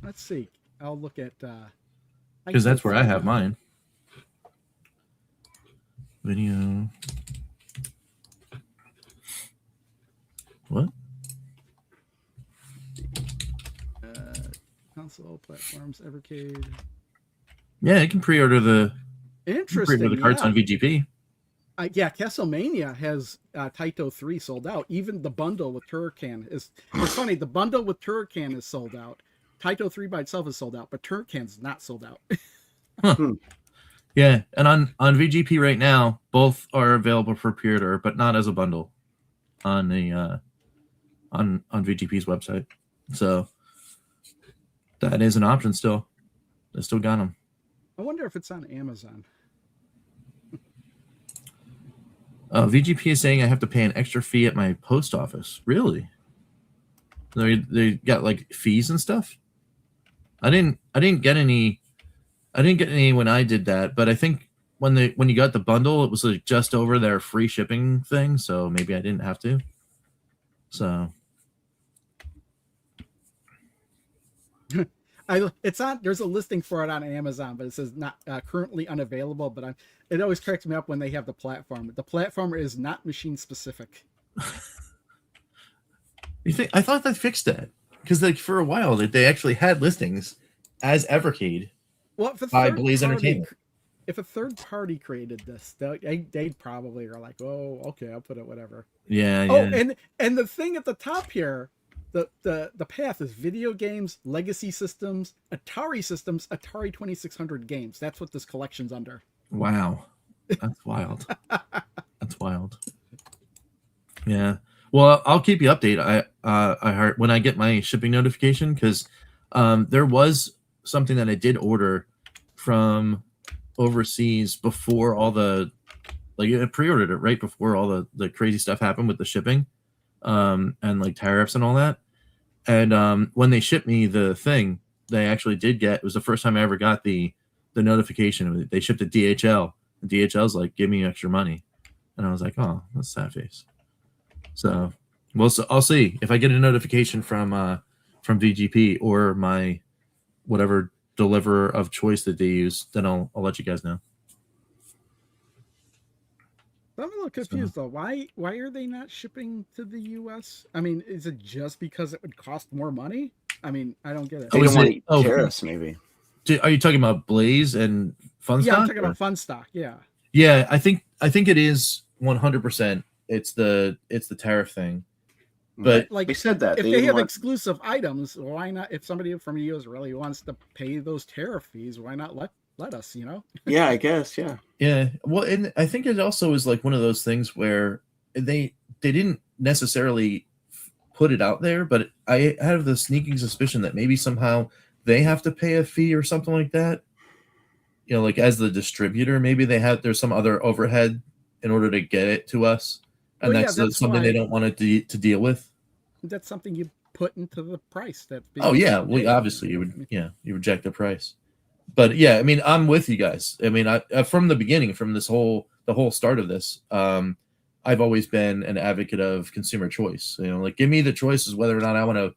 Let's see. I'll look at because that's where I have mine. Video. What? Console platforms, Evercade. Yeah, you can pre-order the. Interesting. Pre-order the cards on VGP. Yeah, Castlevania has Taito 3 sold out. Even the bundle with Turrican is. It's funny. The bundle with Turrican is sold out. Taito 3 by itself is sold out, but Turrican's not sold out. Huh. Yeah, and on VGP right now, both are available for pre-order, but not as a bundle on the on VGP's website. So that is an option still. They still got them. I wonder if it's on Amazon. VGP is saying I have to pay an extra fee at my post office. Really? They got like fees and stuff. I didn't get any. I didn't get any when I did that, but I think when you got the bundle, it was like just over their free shipping thing, so maybe I didn't have to. So it's on. There's a listing for it on Amazon, but it says not currently unavailable. But it always cracks me up when they have the platform. The platform is not machine specific. You think? I thought they fixed that because like for a while they actually had listings as Evercade. Well, by Blaze Entertainment. If a third party created this, they probably are like, oh, okay, I'll put it whatever. Yeah. Oh, and the thing at the top here, the path is video games, legacy systems, Atari systems, Atari 2600 games. That's what this collection's under. Wow, that's wild. That's wild. Yeah. Well, I'll keep you updated. I heard when I get my shipping notification because there was something that I did order from overseas before all the I pre-ordered it right before all the crazy stuff happened with the shipping and like tariffs and all that. And when they shipped me the thing, they actually did get, it was the first time I ever got the notification. They shipped it DHL. And DHL's like, give me extra money. And I was like, oh, that's sad face. So I'll see if I get a notification from VGP or my whatever deliverer of choice that they use, then I'll let you guys know. I'm a little confused though. Why are they not shipping to the US? I mean, is it just because it would cost more money? I mean, I don't get it. They don't want tariffs, maybe. Are you talking about Blaze and Funstock? Yeah, I'm talking about Funstock. Yeah. Yeah, I think it is 100%. It's the tariff thing. But like They said that if they they didn't have want. exclusive items, why not? If somebody from the US really wants to pay those tariff fees, why not let us? You know? Yeah, I guess. Yeah. yeah, well, and I think it also is like one of those things where they didn't necessarily put it out there, but I have the sneaking suspicion that maybe somehow they have to pay a fee or something like that. You know, like as the distributor, maybe there's some other overhead in order to get it to us, and Well, yeah, that's that's something they why don't want to deal with. that's something you put into the price that's Oh being yeah, well paid. obviously you reject the price, but yeah, I mean I'm with you guys. I mean I from the beginning, from the whole start of this, I've always been an advocate of consumer choice. You know, like give me the choices whether or not I want to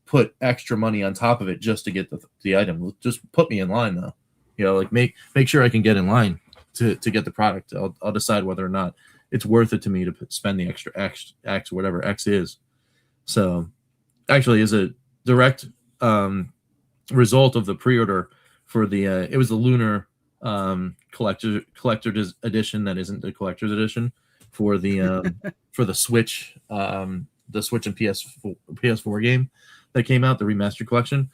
put extra money on top of it just to get the item. Just put me in line though. You know, like make sure I can get in line to get the product. I'll decide whether or not it's worth it to me to spend the extra X whatever X is. So actually is a direct result of the pre-order for the it was the lunar collector's edition that isn't the collector's edition for the Switch and PS4 game that came out, the remastered collection.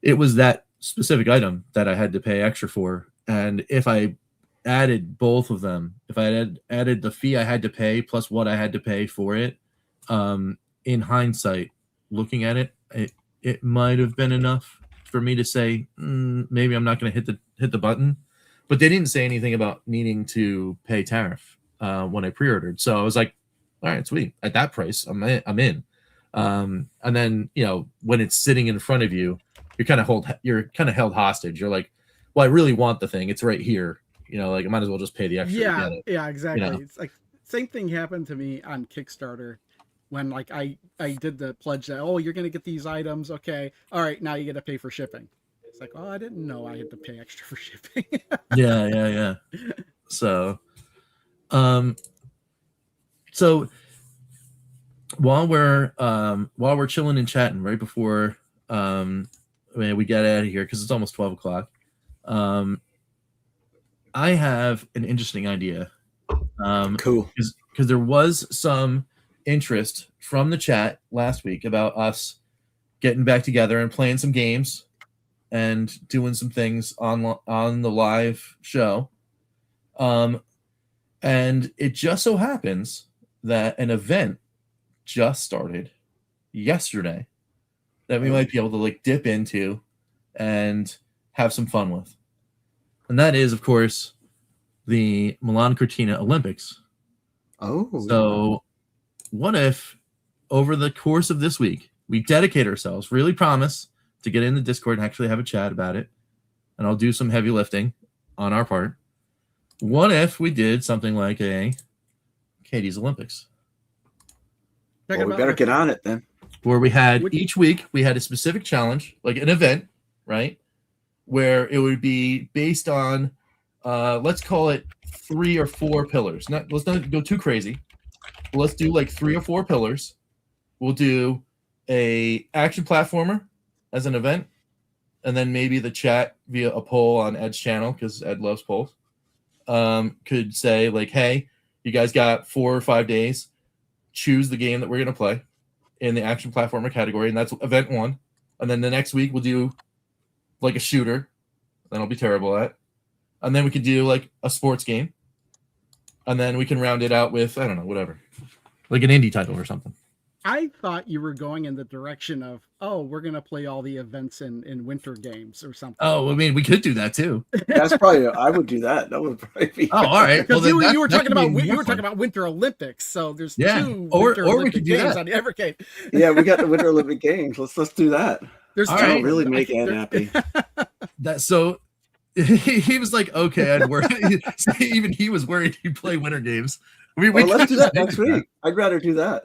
It was that specific item that I had to pay extra for, and if I added both of them, if I had added the fee I had to pay plus what I had to pay for it, in hindsight, looking at it, it might have been enough for me to say maybe I'm not going to hit the button. But they didn't say anything about needing to pay tariff when I pre-ordered, so I was like, all right, sweet. At that price, I'm in. And then when it's sitting in front of you, you're kind of held hostage. You're like, well, I really want the thing. It's right here. Like I might as well just pay the extra to get it. Yeah, exactly. It's like same thing happened to me on Kickstarter when like I did the pledge that, oh, you're gonna get these items, okay, all right, now you get to pay for shipping. It's like, oh, I didn't know I had to pay extra for shipping. Yeah. So while we're chilling and chatting right before we get out of here because it's almost 12 o'clock, I have an interesting idea. Cool. Because there was some interest from the chat last week about us getting back together and playing some games and doing some things on the live show. And it just so happens that an event just started yesterday that we might be able to like dip into and have some fun with. And that is, of course, the Milan Cortina Olympics. Oh. So what if over the course of this week, we dedicate ourselves, really promise to get in the Discord and actually have a chat about it. And I'll do some heavy lifting on our part. What if we did something like a Katie's Olympics? Well, we better get on it then. Where we had each week, we had a specific challenge, like an event, right? Where it would be based on, let's call it 3 or 4 pillars. Let's not go too crazy. Let's do like 3 or 4 pillars. We'll do a action platformer as an event, and then maybe the chat via a poll on Ed's channel, because Ed loves polls, could say like, hey, you guys got 4 or 5 days. Choose the game that we're going to play in the action platformer category, and that's event 1. And then the next week we'll do like a shooter that I'll be terrible at. And then we could do like a sports game. And then we can round it out with, I don't know, whatever. Like an indie title or something. I thought you were going in the direction of, oh, we're going to play all the events in winter games or something. Oh, I mean, we could do that too. That's probably, I would do that. That would probably be. Oh, all right. Because you were talking about Winter Olympics. So there's 2 Winter Olympic games on the Evercade. Yeah, we got the Winter Olympic Games. Let's do that. There's all 2. right. Really make Ed happy. So he was like, okay, I'd worry. Even he was worried he'd play winter games. Let's do that next week. I'd rather do that.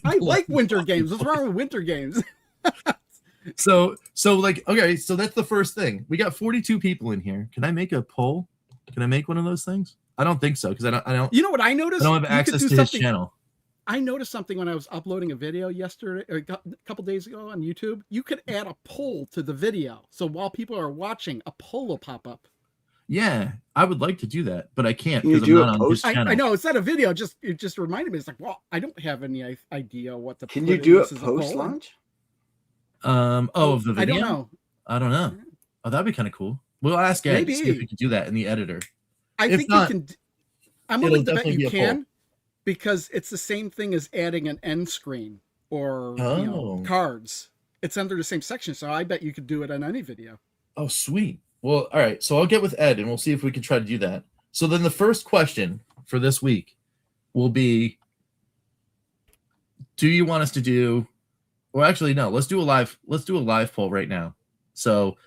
I like winter games. What's wrong with winter games? So like, okay, so that's the first thing. We got 42 people in here. Can I make a poll? Can I make one of those things? I don't think so, because I don't. You know what I noticed? I don't have access to his channel. I noticed something when I was uploading a video yesterday, or a couple days ago on YouTube. You could add a poll to the video, so while people are watching, a poll will pop up. Yeah, I would like to do that, but I can't Can you because I'm do not a on his post? channel. I know it's not a video. It just reminded me. It's like, well, I don't have any idea what to. Can put you in do this it as a poll. post launch? Of the video? I don't know. I don't know. Oh, that'd be kind of cool. We'll ask Ed to see if Maybe. we can do that in the editor. I If think not, you can. I'm it'll willing to bet definitely be you a poll. can, because it's the same thing as adding an end screen or Oh. cards. It's under the same section, so I bet you could do it on any video. Oh, sweet. Well, all right. So I'll get with Ed and we'll see if we can try to do that. So then the first question for this week will be, do you want us to do, well, actually, no, let's do a live poll right now. So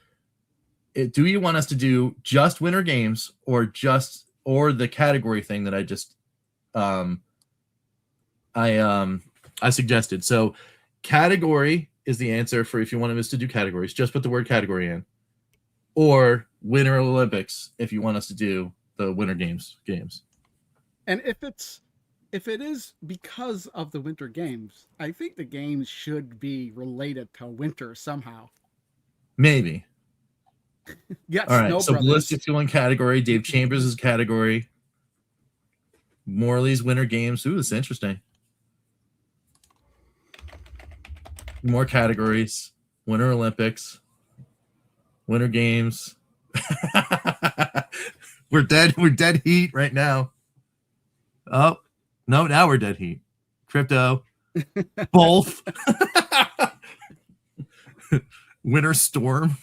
do you want us to do just Winter Games or the category thing that I just, I suggested. So category is the answer for if you want us to do categories, just put the word category in, or Winter Olympics if you want us to do the Winter Games. And if it is because of the Winter Games, I think the games should be related to winter somehow. Maybe. Yes, All right. Snow So Brothers. Ballistic Fuel category, Dave Chambers' category, Morley's Winter Games. Ooh, that's interesting. More categories. Winter Olympics. Winter Games. We're dead heat right now. Oh, no, now we're dead heat. Crypto. Both. Winter Storm.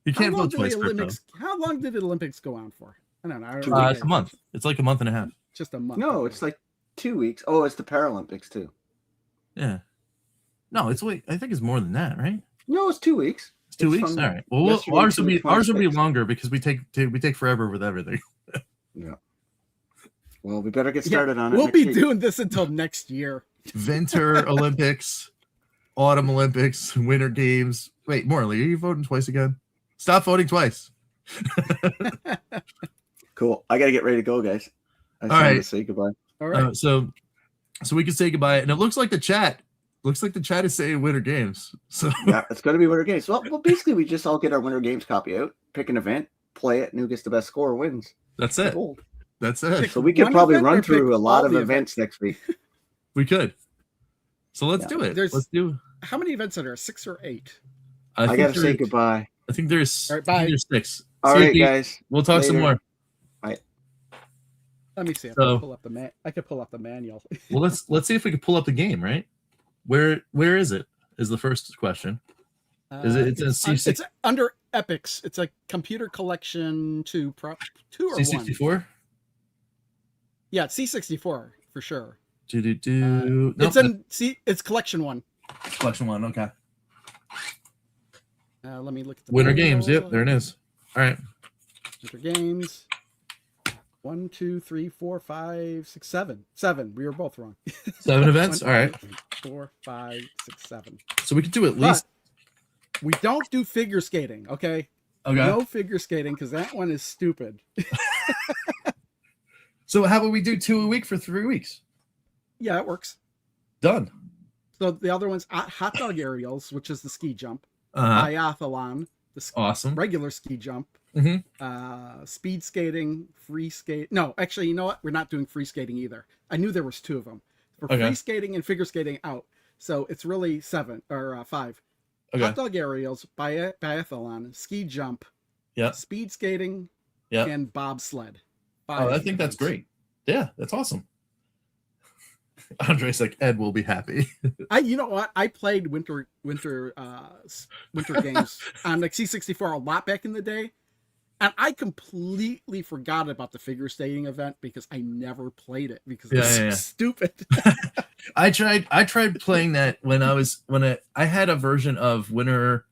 You can't vote twice, Crypto. How long did the Olympics go on for? I don't know. It's a month. It's like a month and a half. Just a month. No, it's like 2 weeks. Oh, it's the Paralympics too. Yeah. No, I think it's more than that, right? No, it's 2 weeks. It's 2 weeks. All right. Well, ours will be 26th. longer because we take forever with everything. Yeah. Well, we better get started on it. We'll next be week. doing this until next year. Winter Olympics, Autumn Olympics, Winter Games. Wait, Morley, are you voting twice again? Stop voting twice. Cool. I gotta get ready to go, guys. I just wanted to say goodbye. All right. So we can say goodbye, and it looks like the chat is saying Winter Games. So Yeah, it's gonna be Winter Games. Well, basically, we just all get our Winter Games copy out, pick an event, play it, and who gets the best score wins. that's it. Gold. That's it. So we could One probably event or run through pick a lot all of the events next week. We could. So let's do it. There's- Let's do. How many events are there? 6 or 8? I think gotta say there- goodbye. I think there's. All right, I think bye. there's 6. All See you, right, Pete. guys. We'll talk some Later. more. Let me see. If So- I pull up the I could pull up the manual. Well, let's see if we can pull up the game. Right? Where is it? Is the first question. Is it? It's a C6. It's under Epics. It's a computer collection 2 or 1. C64. Yeah, it's C64 for sure. Nope, It's in it's collection 1. collection 1. Okay. Let me look at the Winter manual. Games. Yep, there it is. All right. Winter Games. 1, 2, 3, 4, 5, 6, 7. 7. We were both wrong. 7 events. 1, All right. 2, 3, 4, 5, 6, 7. So we could do at least. We don't do figure skating, okay? Okay. No figure skating because that one is stupid. So how about we do 2 a week for 3 weeks? Yeah, it works. Done. So the other one's hot dog aerials, which is the ski jump. Uh-huh. Biathlon, the Awesome. regular ski jump. Mm-hmm. Speed skating, free skate. No, actually, you know what? We're not doing free skating either. I knew there was 2 of them. For Okay. free skating and figure skating out. So it's really 7 or 5. Okay. Hot dog aerials, biathlon, ski jump, Yeah. speed skating, Yeah. and bobsled. Oh, I think that's great. Yeah, that's awesome. Andre's like, Ed will be happy. You know what? I played winter games on like C64 a lot back in the day, and I completely forgot about the figure skating event because I never played it because it's so stupid. I tried playing that when I had a version of Winter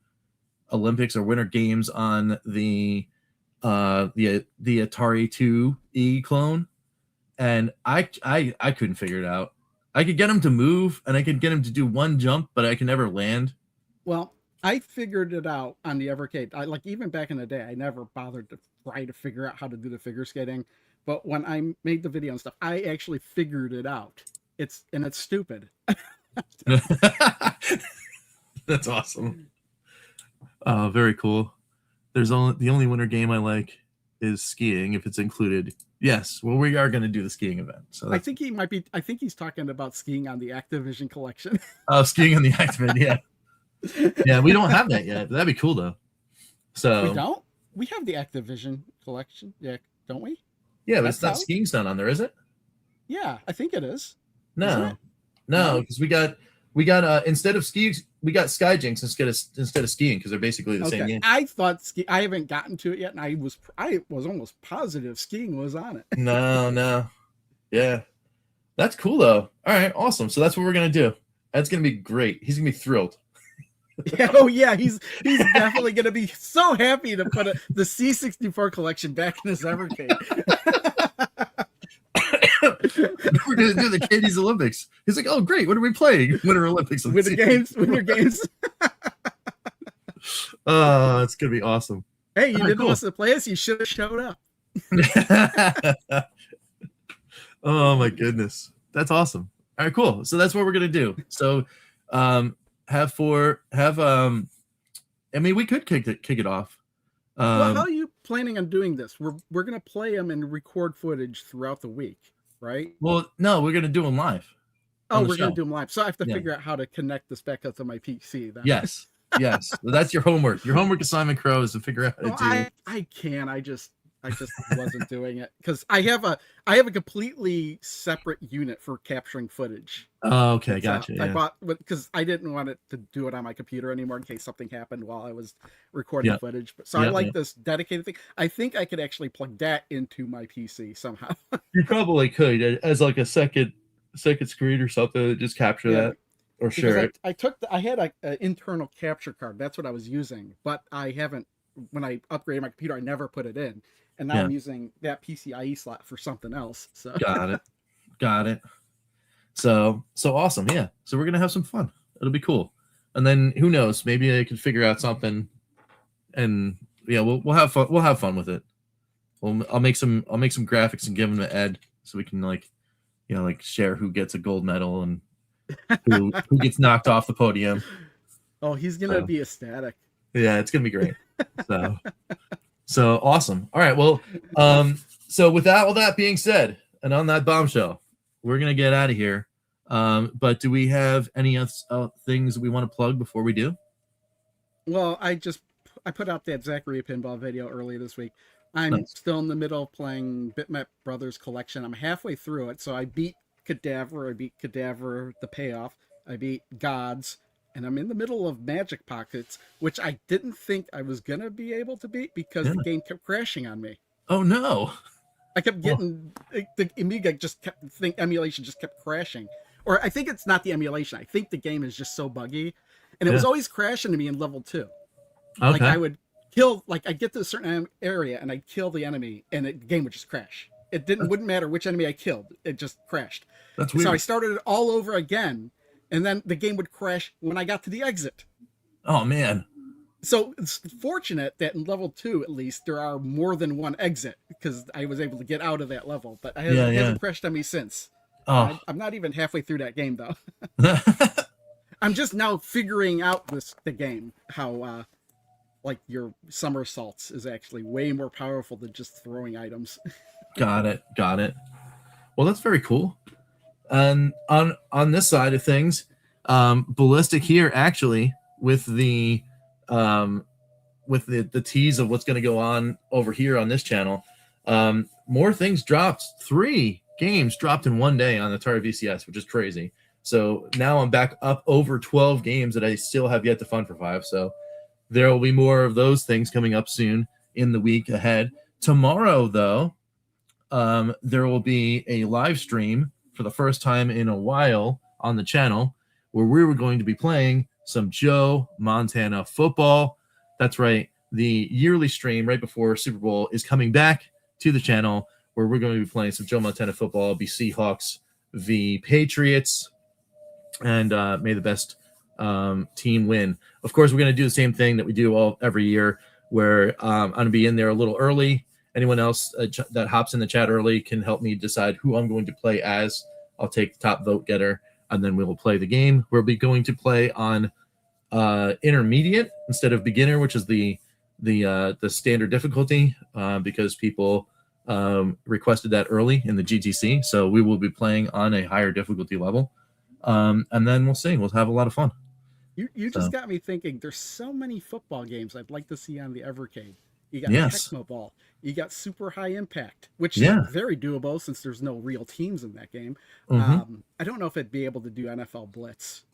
Olympics or Winter Games on the Atari 2E clone, and I couldn't figure it out. I could get him to move and I could get him to do one jump, but I could never land. Well, I figured it out on the Evercade. Even back in the day, I never bothered to try to figure out how to do the figure skating. But when I made the video and stuff, I actually figured it out. It's stupid. That's awesome. Very cool. There's only the only winter game I like is skiing if it's included. Yes, well, we are going to do the skiing event. So I think he might be. I think he's talking about skiing on the Activision collection. skiing on the Activate. Yeah, yeah. We don't have that yet. That'd be cool though. So We don't. We have the Activision collection. Yeah, don't we? yeah, but That's it's not out? skiing's not on there, is it? Yeah, I think it is. Isn't No, it? no, because we got instead of ski, we got Skyjinx instead of skiing because they're basically the same Okay. game. I thought I haven't gotten to it yet, and I was almost positive skiing was on it. No, yeah, that's cool though. All right, awesome. So that's what we're gonna do. That's gonna be great. He's gonna be thrilled. Yeah, oh yeah, he's definitely gonna be so happy to put the C64 collection back in his Evercade. We're gonna do the Katie's Olympics. He's like, oh great, what are we playing? Winter Olympics. Winter games. Oh, it's gonna be awesome. Hey, you didn't cool. want us to play us? You should have showed up. Oh my goodness, that's awesome. All right, cool. So that's what we're gonna do. So I mean, we could kick it off. Well, how are you planning on doing this? We're gonna play them and record footage throughout the week, right? Well, no, we're gonna do them live. Oh, the we're gonna show. do them live. So I have to Yeah. figure out how to connect this back up to my PC. Then. Yes. That's your homework. Your homework assignment, Crow, is to figure out how to No, do. I can. I just wasn't doing it because I have a completely separate unit for capturing footage. Oh, okay, It's, gotcha. I Yeah. bought because I didn't want it to do it on my computer anymore in case something happened while I was recording Yep. footage. So I Yep, like yep. this dedicated thing. I think I could actually plug that into my PC somehow. You probably could as like a second screen or something. Just capture Yeah. that or Because share it. I had an internal capture card. That's what I was using, but I haven't. When I upgraded my computer, I never put it in, and now Yeah. I'm using that PCIe slot for something else. So Got it. So awesome. Yeah. So we're gonna have some fun. It'll be cool. And then who knows? Maybe I can figure out something. And yeah, we'll have fun. We'll have fun with it. I'll make some graphics and give them to Ed so we can like share who gets a gold medal and who gets knocked off the podium. oh, he's gonna So. be ecstatic. Yeah, it's gonna be great. So awesome. All right. Well, so with all that being said, and on that bombshell, we're gonna get out of here. But do we have any things we want to plug before we do? Well, I put out that Zachary pinball video earlier this week. I'm Nice. still in the middle of playing Bitmap Brothers Collection. I'm halfway through it, so I beat Cadaver. I beat Cadaver the Payoff. I beat Gods, and I'm in the middle of Magic Pockets, which I didn't think I was gonna be able to beat because the game kept crashing on me. Oh no. I kept getting the Amiga emulation just kept crashing, or I think it's not the emulation. I think the game is just so buggy, and it was always crashing to me in level 2. Okay. Like I would kill, like I'd get to a certain area and I'd kill the enemy, and the game would just crash. It wouldn't matter which enemy I killed; it just crashed. That's weird. So I started it all over again, and then the game would crash when I got to the exit. Oh man. So it's fortunate that in level 2, at least, there are more than one exit because I was able to get out of that level. But it hasn't crashed on me since. Oh. I'm not even halfway through that game though. I'm just now figuring out the game, how like your somersaults is actually way more powerful than just throwing items. Got it. Well, that's very cool. And on this side of things, Ballistic here actually with the tease of what's going to go on over here on this channel. More things dropped. 3 games dropped in one day on the Atari VCS, which is crazy. So now I'm back up over 12 games that I still have yet to fund for 5. So there will be more of those things coming up soon in the week ahead. Tomorrow, though, there will be a live stream for the first time in a while on the channel where we were going to be playing some Joe Montana football. That's right. The yearly stream right before Super Bowl is coming back to the channel where we're going to be playing some Joe Montana football. It'll be Seahawks v. Patriots. And may the best team win. Of course, we're going to do the same thing that we do every year where I'm going to be in there a little early. Anyone else that hops in the chat early can help me decide who I'm going to play as. I'll take the top vote getter, and then we will play the game. We'll be going to play on intermediate instead of beginner, which is the the standard difficulty because people requested that early in the GTC. So we will be playing on a higher difficulty level, and then we'll see. We'll have a lot of fun. You just got me thinking. There's so many football games I'd like to see on the Evercade. You got Yes. Tecmo Ball. You got Super High Impact, which Yeah. is very doable since there's no real teams in that game. Mhm. I don't know if it'd be able to do NFL Blitz.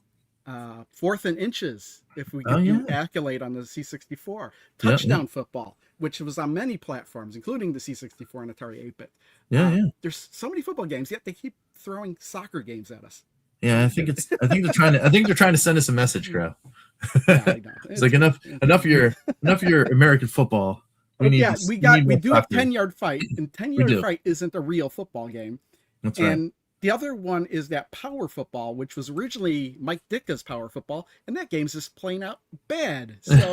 Fourth and Inches, if we could Oh, do yeah. Accolade on the C64. Yeah, Touchdown Football, which was on many platforms, including the C64 and Atari 8-bit. Yeah. There's so many football games, yet they keep throwing soccer games at us. Yeah, I think they're trying to send us a message, Crow. Yeah, I know. It's like enough of your American football. We do have soccer. 10-yard fight, and 10-yard fight isn't a real football game. That's right. And the other one is that Power Football, which was originally Mike Ditka's Power Football, and that game's just plain out bad. So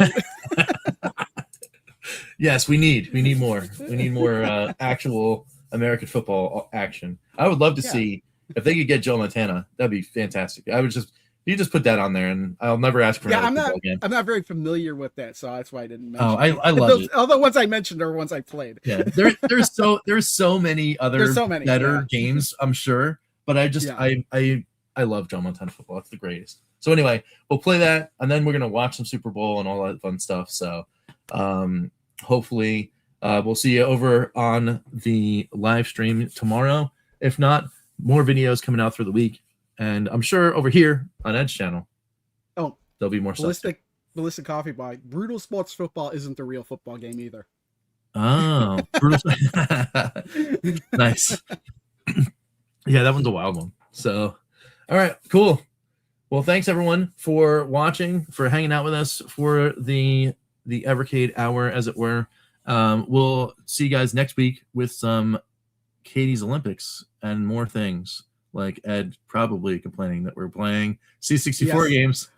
Yes, we need more. We need more actual American football action. I would love to see if they could get Joe Montana. That'd be fantastic. You just put that on there, and I'll never ask for another football game. I'm not very familiar with that, so that's why I didn't mention. Oh, I love it. All the ones I mentioned are ones I played. Yeah, there's so many other better games, I'm sure, but I love Joe Montana football. It's the greatest. So anyway, we'll play that, and then we're gonna watch some Super Bowl and all that fun stuff. So hopefully we'll see you over on the live stream tomorrow. If not, more videos coming out through the week. And I'm sure over here on Ed's channel, there'll be more stuff. Ballistic Coffee Boy. Brutal Sports Football isn't a real football game either. Oh, nice. Yeah, that one's a wild one. So, all right, cool. Well, thanks everyone for watching, for hanging out with us for the Evercade hour, as it were. We'll see you guys next week with some Katie's Olympics and more things. Like Ed probably complaining that we're playing C64 games.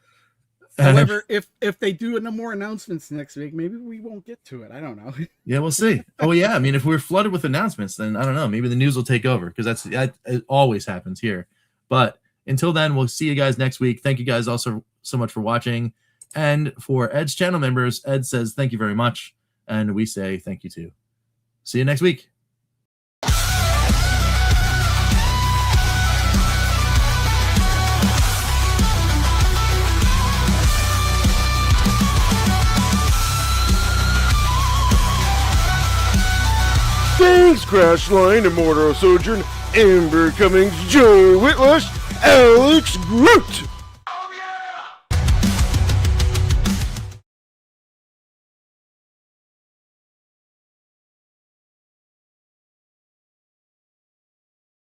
However, if they do no more announcements next week, maybe we won't get to it. I don't know. Yeah, we'll see. Oh yeah, I mean, if we're flooded with announcements, then I don't know. Maybe the news will take over because it always happens here. But until then, we'll see you guys next week. Thank you guys also so much for watching. And for Ed's channel members, Ed says thank you very much, and we say thank you too. See you next week. Thanks, Crashline, Immortal Sojourn, Amber Cummings, Joe Whitlush, Alex Groot.